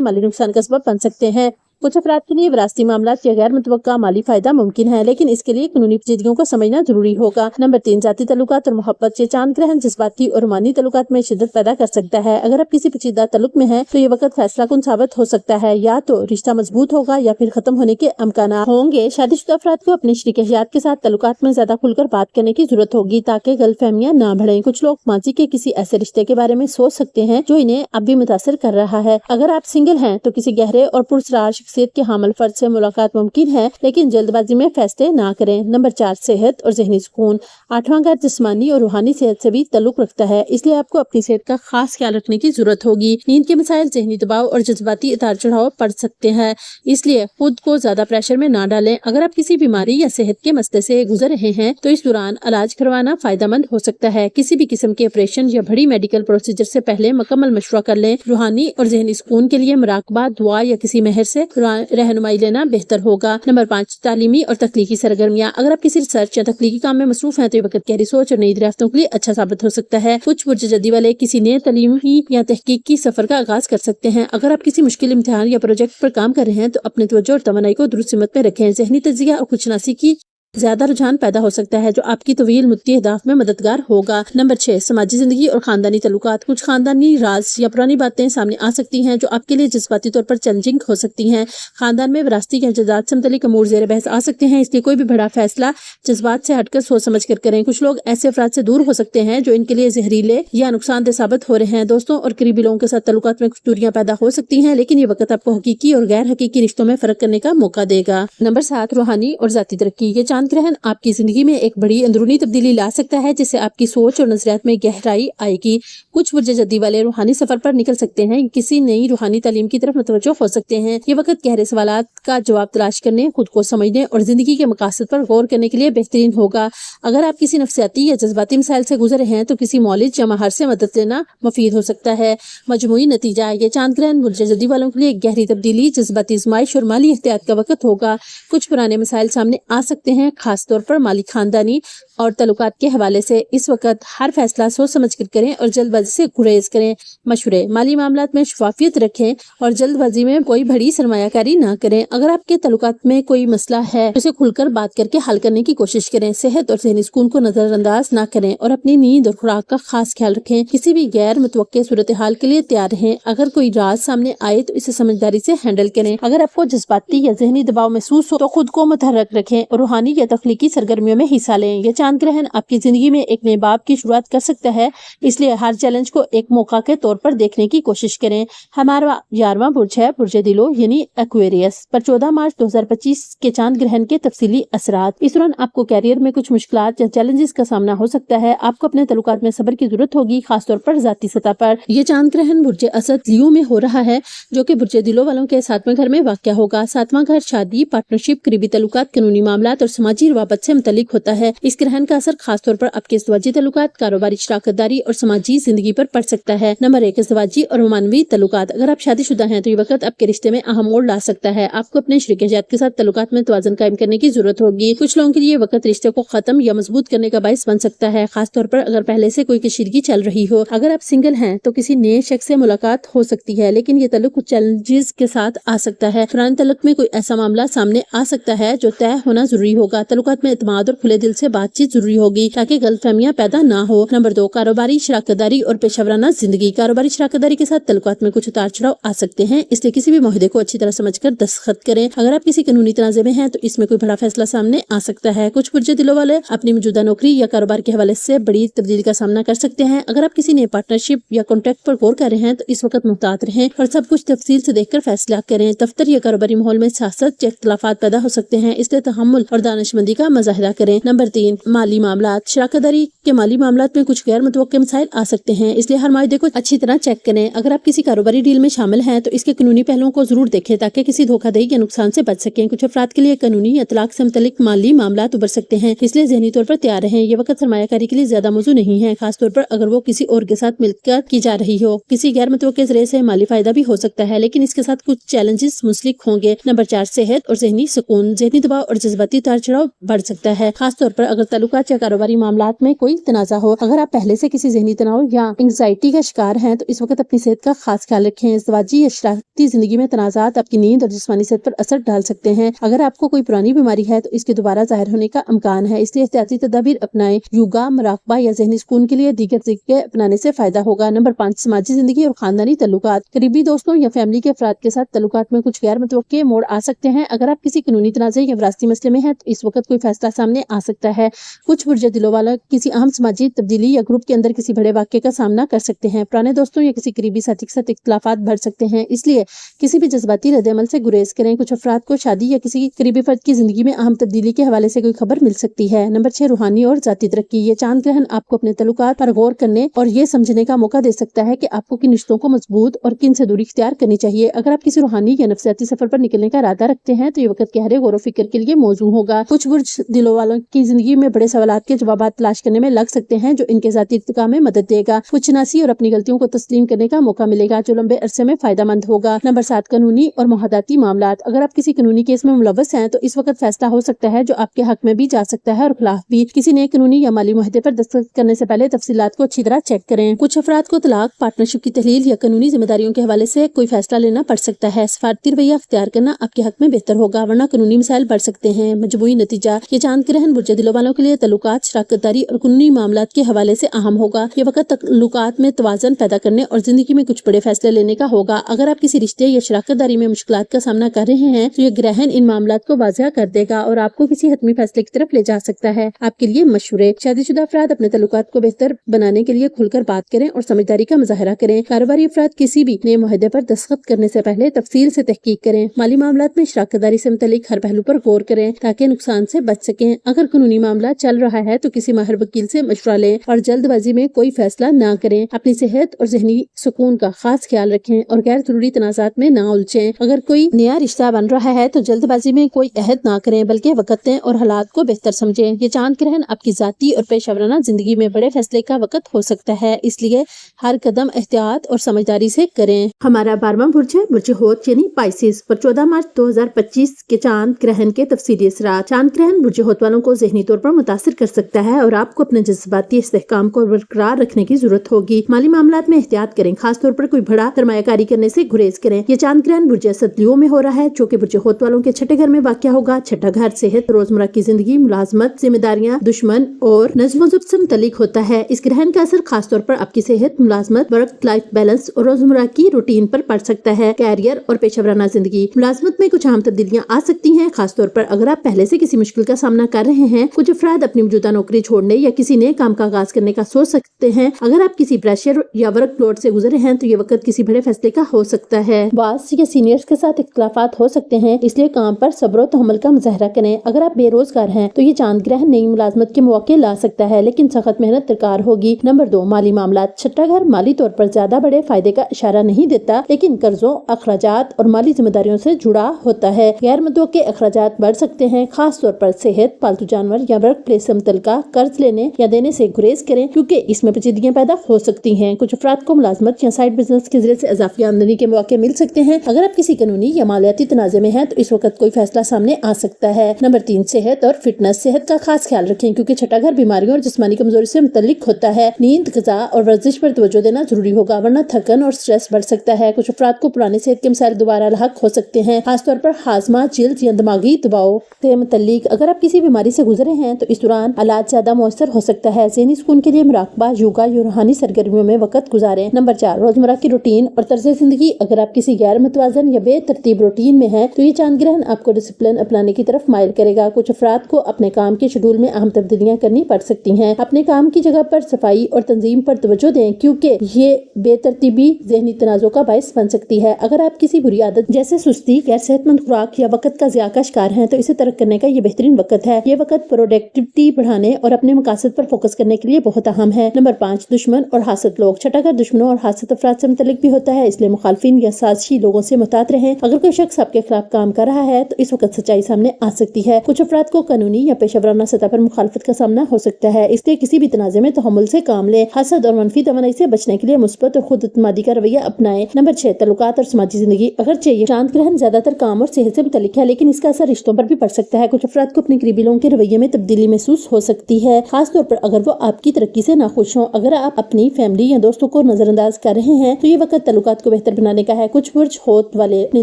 माली नुकसान का सबब बन सकते हैं। कुछ अफराद के लिए विरासती मामलात या गैर मुतवक्का माली फायदा मुमकिन है, लेकिन इसके लिए कानूनी पेचीदगियों को समझना जरूरी होगा। नंबर 3, जाती ताल्लुकात और मोहब्बत। ये चांद ग्रहण जज्बाती और रूहानी ताल्लुकात में शिद्दत पैदा कर सकता है। अगर आप किसी पेचीदा ताल्लुक में हैं तो ये वक्त फैसला कुन साबित हो सकता है। या तो रिश्ता मजबूत होगा या फिर खत्म होने के अमकान होंगे। शादीशुदा अफराद को अपने शरीक हयात के साथ ताल्लुकात में ज्यादा खुलकर बात करने की जरूरत होगी ताकि गलतफहमियां ना बढ़े। कुछ लोग माजी के किसी ऐसे रिश्ते के बारे में सोच सकते हैं जो इन्हें अब भी मुतासिर कर रहा है। अगर आप सिंगल हैं तो किसी गहरे और पुरस्कार शख्सियत के हामिल फर्द से मुलाकात मुमकिन है, लेकिन जल्दबाजी में फैसले ना करें। नंबर 4, सेहत और ज़हनी सुकून। 8वां घर जिस्मानी और रूहानी सेहत से भी ताल्लुक रखता है, इसलिए आपको अपनी सेहत का खास ख्याल रखने की जरूरत होगी। नींद के मसाइल, ज़हनी दबाव और जज्बाती उतार चढ़ाव पड़ सकते हैं, इसलिए खुद को ज्यादा प्रेशर में ना डालें। अगर आप किसी बीमारी या सेहत के मसले से गुजर रहे हैं तो इस दौरान इलाज करवाना फायदेमंद हो सकता है। किसी भी किस्म के ऑपरेशन या बड़ी मेडिकल प्रोसीजर से पहले मुकम्मल मशवरा कर लें। रूहानी और ज़हनी सुकून के लिए मुराकबा, दुआ या किसी मेहर से रहनुमाई लेना बेहतर होगा। नंबर 5, तालीमी और तख्लीकी सरगर्मियाँ। अगर आप किसी रिसर्च या तख्लीकी काम में मसरूफ हैं तो ये वक्त गहरी सोच और नई दरियाफ्तों के लिए अच्छा साबित हो सकता है। कुछ बुर्ज जदी वाले किसी नए तालीमी या तहकीकी सफर का आगाज कर सकते हैं। अगर आप किसी मुश्किल इम्तिहान या प्रोजेक्ट पर काम कर रहे हैं तो अपने तवज्जो और तमन्नाई को दुरुस्त सिमत में रखें। ज़हनी तज्जिया और खुदशनासी की ज्यादा रुझान पैदा हो सकता है जो आपकी तवील मुद्दती अहदाफ में मददगार होगा। नंबर 6, समाजी जिंदगी और खानदानी ताल्लुकात। कुछ खानदानी राज या पुरानी बातें सामने आ सकती हैं जो आपके लिए जज्बाती तौर पर चैलेंजिंग हो सकती हैं। खानदान में विरासती या जायदाद से मुतल्लिक अमूर ज़ेर बहस आ सकते हैं, इसलिए कोई भी बड़ा फैसला जज्बात से हटकर सोच समझ कर करें। कुछ लोग ऐसे अफराद से दूर हो सकते हैं जो इनके लिए जहरीले या नुकसानदेह साबित हो रहे हैं। दोस्तों और करीबी लोगों के साथ ताल्लुकात में कुछ दूरियां पैदा हो सकती हैं, लेकिन ये वक्त आपको हकीकी और गैर हकीकी रिश्तों में फर्क करने का मौका देगा। नंबर 7, रूहानी और जाती तरक्की। ये चांद ग्रहण आपकी जिंदगी में एक बड़ी अंदरूनी तब्दीली ला सकता है, जिससे आपकी सोच और नजरियात में गहराई आएगी। कुछ बुर्ज जद्दी वाले रूहानी सफर पर निकल सकते हैं, किसी नई रूहानी तालीम की तरफ मुतवज्जो हो सकते हैं। ये वक्त गहरे सवालात का जवाब तलाश करने, खुद को समझने और जिंदगी के मकासद पर गौर करने के लिए बेहतरीन होगा। अगर आप किसी नफ्सियाती या जज्बाती मसाइल से गुजर रहे हैं तो किसी मौलिद या माहर से मदद लेना मुफीद हो सकता है। मजमूई नतीजा, ये चांद ग्रहण बुर्ज जद्दी वालों के लिए एक गहरी तब्दीली, जज्बाती आजमाइश और माली एहतियात का वक्त होगा। कुछ पुराने मसाइल सामने आ सकते हैं, खासतौर पर माली, खानदानी और ताल्लुकात के हवाले से। इस वक्त हर फैसला सोच समझ कर करें और जल्दबाजी से गुरेज करें। मशवरे, माली मामलात में शफाफियत रखें और जल्दबाजी में कोई बड़ी सरमायाकारी ना करें। अगर आपके ताल्लुकात में कोई मसला है तो उसे खुलकर बात करके हल करने की कोशिश करें। सेहत और ज़हनी सुकून को नजरअंदाज ना करें और अपनी नींद और खुराक का खास ख्याल रखें। किसी भी गैर मुतवक्के सूरत हाल के लिए तैयार रहें। अगर कोई राज सामने आए तो इसे समझदारी से हैंडल करें। अगर आपको जज्बाती या ज़हनी दबाव महसूस हो तो खुद को मुतहर्रिक रखें और रूहानी या तख्लीकी सरगर्मियों में हिस्सा लें। ये चांद ग्रहण आपकी जिंदगी में एक नए बाब की शुरुआत कर सकता है, इसलिए हर चैलेंज को एक मौका के तौर पर देखने की कोशिश करें। हमारा 11वां बुर्ज है बुर्ज दिलो यानी एक्वेरियस पर 14 मार्च 2025 के चांद ग्रहण के तफसीली असरात। इस दौरान आपको कैरियर में कुछ मुश्किलात या चैलेंजेस का सामना हो सकता है। आपको अपने ताल्लुकात में सब्र की जरूरत होगी, खासतौर पर जाती सतह पर। यह चांद ग्रहण बुर्ज असद लियो में हो रहा है, जो कि बुर्ज दिलो वालों के 7वें घर में वाक़या होगा। 7वां घर शादी, पार्टनरशिप, करीबी ताल्लुकात, कानूनी मामलात और समाजी रवाबत से मुतल्लिक होता है। इस ग्रहण का असर खासतौर पर आपके ज़वाजी ताल्लुकात, कारोबारी शराकतदारी और समाजी जिंदगी पर पड़ सकता है। नंबर 1, ज़वाजी और मानवी ताल्लुकात। अगर आप शादीशुदा हैं तो ये वक्त आपके रिश्ते में अहम मोड़ ला सकता है। आपको अपने शरीक हयात के साथ ताल्लुकात में तवाज़ुन कायम करने की जरूरत होगी। कुछ लोगों के लिए वक्त रिश्ते को खत्म या मजबूत करने का बाइस बन सकता है, खासतौर पर अगर पहले से कोई कशीदगी चल रही हो। अगर आप सिंगल हैं तो किसी नए शख्स से मुलाकात हो सकती है, लेकिन ये ताल्लुक कुछ चैलेंजेस के साथ आ सकता है। पुराने ताल्लुक में कोई ऐसा मामला सामने आ सकता है जो तय होना जरूरी होगा। ताल्लुकात में इत्मीनान और खुले दिल से बातचीत जरूरी होगी ताकि गलतफहमियां पैदा ना हो। नंबर 2, कारोबारी शराकतदारी और पेशेवराना जिंदगी। कारोबारी शराकतदारी के साथ ताल्लुकात में कुछ उतार चढ़ाव आ सकते हैं, इसलिए किसी भी मुआहदे को अच्छी तरह समझकर दस्तखत करें। अगर आप किसी कानूनी तनाज़े में हैं तो इसमें कोई बड़ा फैसला सामने आ सकता है। कुछ बुर्ज दिलो वाले अपनी मौजूदा नौकरी या कारोबार के हवाले से बड़ी तब्दीली का सामना कर सकते हैं। अगर आप किसी नए पार्टनरशिप या कॉन्ट्रैक्ट पर गौर कर रहे हैं तो इस वक्त मुहतात रहें और सब कुछ तफसील से देखकर फैसला करें। दफ्तर या कारोबारी माहौल में सियासत या इख्तिलाफात पैदा हो सकते हैं, इसलिए तहम्मुल और दानिशमंदी का मुजाहिरा करें। नंबर 3, माली मामलात। शराकतदारी के माली मामलात में कुछ गैर मुतवक्के मसाइल आ सकते हैं, इसलिए हर मायदे को अच्छी तरह चेक करें। अगर आप किसी कारोबारी डील में शामिल हैं तो इसके कानूनी पहलुओं को जरूर देखें ताकि किसी धोखाधड़ी के नुकसान से बच सकें। कुछ अफराद के लिए कानूनी या तलाक से मुतल्लिक माली मामलात उभर सकते हैं, इसलिए ज़हनी तौर पर तैयार रहें। ये वक्त सरमायाकारी के लिए ज्यादा मौजू नहीं है, खासतौर पर अगर वो किसी और के साथ मिलकर की जा रही हो। किसी गैर मुतवक्के ज़रिए से माली फायदा भी हो सकता है, लेकिन इसके साथ कुछ चैलेंजेस मुंसलिक होंगे। नंबर 4, सेहत और ज़हनी सुकून। ज़हनी दबाव और जज्बाती उतार चढ़ाव बढ़ सकता है, खासतौर पर अगर ताल्लुकात या कारोबारी मामलात में कोई کوئی تنازع ہو۔ اگر آپ پہلے سے کسی ذہنی تناؤ یا انگزائٹی کا شکار ہیں تو اس وقت اپنی صحت کا خاص خیال رکھیں۔ ازدواجی یا شراکتی زندگی میں تنازعات آپ کی نیند اور جسمانی صحت پر اثر ڈال سکتے ہیں۔ اگر آپ کو کوئی پرانی بیماری ہے تو اس کے دوبارہ ظاہر ہونے کا امکان ہے، اس لیے احتیاطی تدابیر اپنائیں۔ یوگا، مراقبہ یا ذہنی سکون کے لیے دیگر طریقے اپنانے سے فائدہ ہوگا۔ نمبر 5، سماجی زندگی اور خاندانی تعلقات۔ قریبی دوستوں یا فیملی کے افراد کے ساتھ تعلقات میں کچھ غیر متوقع موڑ آ سکتے ہیں۔ اگر آپ کسی قانونی تنازع یا وراثتی مسئلے میں ہیں تو اس وقت کوئی فیصلہ سامنے آ سکتا ہے۔ کچھ برج دلوں والا کسی اہم سماجی تبدیلی یا گروپ کے اندر کسی بڑے واقعے کا سامنا کر سکتے ہیں۔ پرانے دوستوں یا کسی قریبی ساتھی کے ساتھ اختلافات بڑھ سکتے ہیں، اس لیے کسی بھی جذباتی رد عمل سے گریز کریں۔ کچھ افراد کو شادی یا کسی قریبی فرد کی زندگی میں اہم تبدیلی کے حوالے سے کوئی خبر مل سکتی ہے۔ نمبر 6، روحانی اور ذاتی ترقی۔ یہ چاند گرہن آپ کو اپنے تعلقات پر غور کرنے اور یہ سمجھنے کا موقع دے سکتا ہے کہ آپ کو کن رشتوں کو مضبوط اور کن سے دوری اختیار کرنی چاہیے۔ اگر آپ کسی روحانی یا نفسیاتی سفر پر نکلنے کا ارادہ رکھتے ہیں تو یہ وقت گہرے غور و فکر کے لیے موزوں ہوگا۔ کچھ برج دلوں والوں کی زندگی میں بڑے سوالات کے جوابات تلاش کرنے میں لگ سکتے ہیں جو ان کے ذاتی ارتقاء میں مدد دے گا۔ خود شناسی اور اپنی غلطیوں کو تسلیم کرنے کا موقع ملے گا جو لمبے عرصے میں فائدہ مند ہوگا۔ نمبر 7، قانونی اور محاداتی معاملات۔ اگر آپ کسی قانونی کیس میں ملوث ہیں تو اس وقت فیصلہ ہو سکتا ہے جو آپ کے حق میں بھی جا سکتا ہے اور خلاف بھی۔ کسی نئے قانونی یا مالی معاہدے پر دستخط کرنے سے پہلے تفصیلات کو اچھی طرح چیک کریں۔ کچھ افراد کو طلاق، پارٹنرشپ کی تحلیل یا قانونی ذمہ داریوں کے حوالے سے کوئی فیصلہ لینا پڑ سکتا ہے۔ سفارتی رویہ اختیار کرنا آپ کے حق میں بہتر ہوگا ورنہ قانونی مسائل بڑھ سکتے ہیں۔ مجموعی نتیجہ، یہ چاند گرہن برج دلوں والوں کے لیے تعلقات، شراکت داری اور قانونی معاملات کے حوالے سے اہم ہوگا۔ یہ وقت تعلقات میں توازن پیدا کرنے اور زندگی میں کچھ بڑے فیصلے لینے کا ہوگا۔ اگر آپ کسی رشتے یا شراکت داری میں مشکلات کا سامنا کر رہے ہیں تو یہ گرہن ان معاملات کو واضح کر دے گا اور آپ کو کسی حتمی فیصلے کی طرف لے جا سکتا ہے۔ آپ کے لیے مشورے، شادی شدہ افراد اپنے تعلقات کو بہتر بنانے کے لیے کھل کر بات کریں اور سمجھداری کا مظاہرہ کریں۔ کاروباری افراد کسی بھی نئے معاہدے پر دستخط کرنے سے پہلے تفصیل سے تحقیق کریں۔ مالی معاملات میں شراکت داری سے متعلق ہر پہلو پر غور کریں تاکہ نقصان سے بچ سکیں۔ اگر قانونی معاملہ چل رہا ہے تو کسی ماہر وکیل سے مشورہ لیں اور جلد بازی میں کوئی فیصلہ نہ کریں۔ اپنی صحت اور ذہنی سکون کا خاص خیال رکھیں اور غیر ضروری تنازعات میں نہ الجھیں۔ اگر کوئی نیا رشتہ بن رہا ہے تو جلد بازی میں کوئی عہد نہ کریں بلکہ وقت دیں اور حالات کو بہتر سمجھیں۔ یہ چاند گرہن آپ کی ذاتی اور پیشہ ورانہ زندگی میں بڑے فیصلے کا وقت ہو سکتا ہے، اس لیے ہر قدم احتیاط اور سمجھداری سے کریں۔ ہمارا 12واں برج ہے برج ہوت یعنی پائسس پر 14 مارچ 2025 کے چاند گرہن کے تفصیلی اثرات۔ چاند گرہن برج ہوت والوں کو ذہنی طور پر متاثر کر سکتا ہے اور آپ کو اپنے جذباتی استحکام کو برقرار رکھنے کی ضرورت ہوگی۔ مالی معاملات میں احتیاط کریں، خاص طور پر کوئی بڑا سرمایہ کاری کرنے سے گریز کریں۔ یہ چاند گرہن برج اسد لیو میں ہو رہا ہے جو کہ برج ہوت والوں کے چھٹے گھر میں واقع ہوگا۔ چھٹا گھر صحت، روزمرہ کی زندگی، ملازمت، ذمہ داریاں، دشمن اور نظم و ضبط سے متعلق ہوتا ہے۔ اس گرہن کا اثر خاص طور پر آپ کی صحت، ملازمت، ورک لائف بیلنس اور روزمرہ کی روٹین پر پڑ سکتا ہے۔ کیریئر اور پیشہ ورانہ زندگی، ملازمت میں کچھ اہم تبدیلیاں آ سکتی ہیں، خاص طور پر اگر آپ پہلے سے کسی مشکل کا سامنا کر رہے ہیں۔ کچھ افراد اپنی موجودہ نوکری چھوڑنے یا کسی نئے کام کا آغاز کرنے کا سوچ سکتے ہیں۔ اگر آپ کسی پریشر یا ورک لوڈ سے گزرے ہیں تو یہ وقت کسی بڑے فیصلے کا ہو سکتا ہے۔ باس یا سینئرز کے ساتھ اختلافات ہو سکتے ہیں، اس لیے کام پر صبر و تحمل کا مظاہرہ کریں۔ اگر آپ بے روزگار ہیں تو یہ چاند گرہن نئی ملازمت کے مواقع لا سکتا ہے لیکن سخت محنت درکار ہوگی۔ نمبر 2، مالی معاملات۔ چھٹا گھر مالی طور پر زیادہ بڑے فائدے کا اشارہ نہیں دیتا لیکن قرضوں، اخراجات اور مالی ذمہ داریوں سے جڑا ہوتا ہے۔ غیر متوقع اخراجات بڑھ سکتے ہیں، خاص طور پر صحت، پالتو جانور یا ورک پلیس سے متعلقہ قرض لینے یا دینے سے گریز کریں کیونکہ اس میں پیچیدگیاں پیدا ہو سکتی ہیں۔ کچھ افراد کو ملازمت یا سائیڈ بزنس کے ذریعے سے اضافی آمدنی کے مواقع مل سکتے ہیں۔ اگر آپ کسی قانونی یا مالیاتی تنازع میں ہیں تو اس وقت کوئی فیصلہ سامنے آ سکتا ہے۔ نمبر 3، صحت اور فٹنس۔ صحت کا خاص خیال رکھیں کیونکہ چھٹا گھر بیماریوں اور جسمانی کمزوری سے متعلق ہوتا ہے۔ نیند، غذا اور ورزش پر توجہ دینا ضروری ہوگا ورنہ تھکن اور سٹریس بڑھ سکتا ہے۔ کچھ افراد کو پرانے صحت کے مسائل دوبارہ لاحق ہو سکتے ہیں، خاص طور پر ہاضمہ، جلد یا دماغی دباؤ سے متعلق۔ اگر آپ کسی بیماری سے گزرے ہیں تو اس دوران علاج زیادہ مؤثر ہو سکتا ہے۔ ذہنی سکون کے لیے مراقبہ، یوگا یا روحانی سرگرمیوں میں وقت گزاریں۔ نمبر 4، روزمرہ کی روٹین اور طرز زندگی۔ اگر آپ کسی غیر متوازن یا بے ترتیب روٹین میں ہیں تو یہ چاند گرہن آپ کو ڈسپلن اپنانے کی طرف مائل کرے گا۔ کچھ افراد کو اپنے کام کے شیڈول میں اہم تبدیلیاں کرنی پڑ سکتی ہیں۔ اپنے کام کی جگہ پر صفائی اور تنظیم پر توجہ دیں کیونکہ یہ بے ترتیبی ذہنی تنازع کا باعث بن سکتی ہے۔ اگر آپ کسی بری عادت جیسے سستی، غیر صحت مند خوراک یا وقت کا ضیاع کا شکار ہیں تو اسے ترک کرنے کا یہ بہترین وقت ہے۔ یہ وقت پروڈکٹیوٹی بڑھانے اور اپنے مقاصد پر فوکس کرنے کے لیے بہت اہم ہے۔ نمبر 5، دشمن اور حاسد لوگ۔ چھٹا گھر دشمنوں اور حاسد افراد سے متعلق بھی ہوتا ہے، اس لیے مخالفین یا سازشی لوگوں سے محتاط رہیں۔ اگر کوئی شخص آپ کے خلاف کام کر رہا ہے تو اس وقت سچائی سامنے آ سکتی ہے۔ کچھ افراد کو قانونی یا پیشہ ورانہ سطح پر مخالفت کا سامنا ہو سکتا ہے، اس لیے کسی بھی تنازع میں تحمل سے کام لیں۔ حسد اور منفی توانائی سے بچنے کے لیے مثبت اور خود اعتمادی کا رویہ اپنائیں۔ نمبر 6، تعلقات اور سماجی زندگی۔ اگرچہ یہ چاند گرہن زیادہ تر کام اور صحت سے متعلق ہے لیکن اس کا اثر رشتوں پر بھی پڑ سکتا ہے۔ کچھ افراد کو اپنے قریبی لوگوں کے رویے میں تبدیلی محسوس ہو سکتی ہے، خاص طور طور پر اگر وہ آپ کی ترقی سے ناخوش ہوں۔ اگر آپ اپنی فیملی یا دوستوں کو نظر انداز کر رہے ہیں تو یہ وقت تعلقات کو بہتر بنانے کا ہے۔ کچھ برج ہوت والے اپنی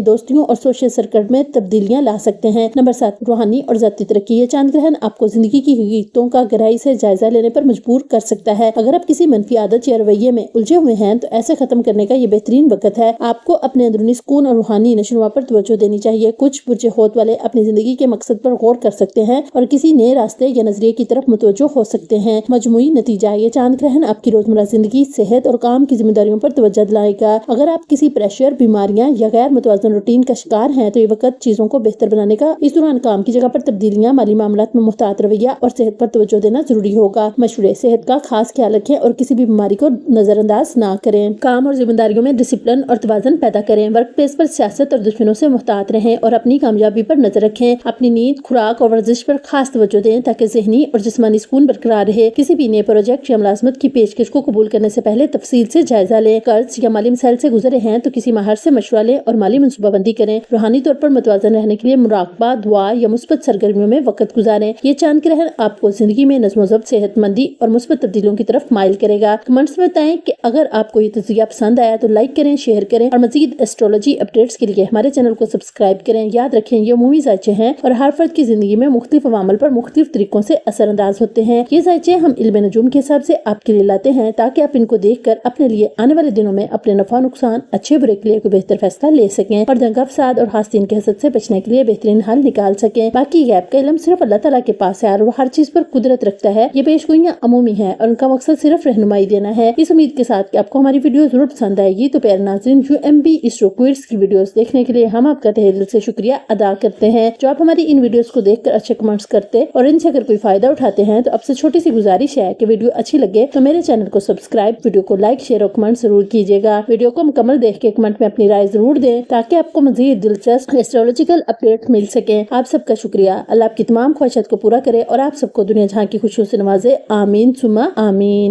دوستیوں اور سوشل سرکل میں تبدیلیاں لا سکتے ہیں۔ نمبر 7، روحانی اور ذاتی ترقی۔ یہ چاند گرہن آپ کو زندگی کی حقیقتوں کا گہرائی سے جائزہ لینے پر مجبور کر سکتا ہے۔ اگر آپ کسی منفی عادت یا رویے میں الجھے ہوئے ہیں تو ایسے ختم کرنے کا یہ بہترین وقت ہے۔ آپ کو اپنے اندرونی سکون اور روحانی نشوونما پر توجہ دینی چاہیے۔ کچھ برج ہوت والے اپنی زندگی کے مقصد پر غور کر سکتے ہیں اور کسی نئے راستے یا نظریے کی طرف متوجہ ہو سکتے ہیں۔ مجموعی نتیجہ، یہ چاند گرہن آپ کی روزمرہ زندگی، صحت اور کام کی ذمہ داریوں پر توجہ دلائے گا۔ اگر آپ کسی پریشر، بیماریاں یا غیر متوازن روٹین کا شکار ہیں تو یہ وقت چیزوں کو بہتر بنانے کا۔ اس دوران کام کی جگہ پر تبدیلیاں، مالی معاملات میں محتاط رویہ اور صحت پر توجہ دینا ضروری ہوگا۔ مشورے، صحت کا خاص خیال رکھیں اور کسی بھی بیماری کو نظر انداز نہ کریں۔ کام اور ذمہ داریوں میں ڈسپلن اور توازن پیدا کریں۔ ورک پلیس پر سیاست اور دشمنوں سے محتاط رہیں اور اپنی کامیابی پر نظر رکھیں۔ اپنی نیند، خوراک اور ورزش پر خاص توجہ دیں تاکہ ذہنی اور جسمانی سکون برقرار رہے۔ کسی بھی نئے پروجیکٹ یا ملازمت کی پیشکش کو قبول کرنے سے پہلے تفصیل سے جائزہ لیں۔ قرض یا مالی مسائل سے گزرے ہیں تو کسی ماہر سے مشورہ لیں اور مالی منصوبہ بندی کریں۔ روحانی طور پر متوازن رہنے کے لیے مراقبہ، دعا یا مثبت سرگرمیوں میں وقت گزاریں۔ یہ چاند گرہن آپ کو زندگی میں نظم و ضبط، صحت مندی اور مثبت تبدیلیوں کی طرف مائل کرے گا۔ کمنٹس میں بتائیں کہ اگر آپ کو یہ تجزیہ پسند آیا تو لائک کریں، شیئر کریں اور مزید ایسٹرولوجی اپڈیٹس کے لیے ہمارے چینل کو سبسکرائب کریں۔ یاد رکھیں یہ عمومی ذائچے ہیں اور ہر فرد کی زندگی میں مختلف عوامل پر مختلف طریقوں سے اثر انداز ہوتے ہیں۔ یہ ذائچے ہم علم نجوم کے حساب سے آپ کے لیے لاتے ہیں تاکہ آپ ان کو دیکھ کر اپنے لیے آنے والے دنوں میں اپنے نفع نقصان، اچھے برے کے لیے کوئی بہتر فیصلہ لے سکیں اور دنگا فساد اور حاسدین کے حسد سے بچنے کے لیے بہترین حل نکال سکیں۔ باقی غیب کا علم صرف اللہ تعالیٰ کے پاس ہے اور وہ ہر چیز پر قدرت رکھتا ہے۔ یہ پیشگوئیاں عمومی ہیں اور ان کا مقصد صرف رہنمائی دینا ہے۔ اس امید کے ساتھ کہ آپ کو ہماری ویڈیو ضرور پسند آئے گی تو پیارے ناظرین، UMB اسٹرو کوئز کی ویڈیوز دیکھنے کے لیے ہم آپ کا تہہ دل سے شکریہ ادا کرتے ہیں جو آپ ہماری ان ویڈیوز کو دیکھ کر اچھے کمنٹس کرتے اور ان سے اگر کوئی فائدہ اٹھاتے ہیں تو اب سے چھوٹی سی گزارش ہے کہ ویڈیو اچھی لگے تو میرے چینل کو سبسکرائب، ویڈیو کو لائک، شیئر اور کمنٹ ضرور کیجیے گا۔ ویڈیو کو مکمل دیکھ کے کمنٹ میں اپنی رائے ضرور دیں تاکہ آپ کو مزید دلچسپ ایسٹرولوجیکل اپڈیٹ مل سکیں۔ آپ سب کا شکریہ۔ اللہ آپ کی تمام خواہشات کو پورا کرے اور آپ سب کو دنیا جہاں کی خوشیوں سے نوازے۔ آمین ثم آمین۔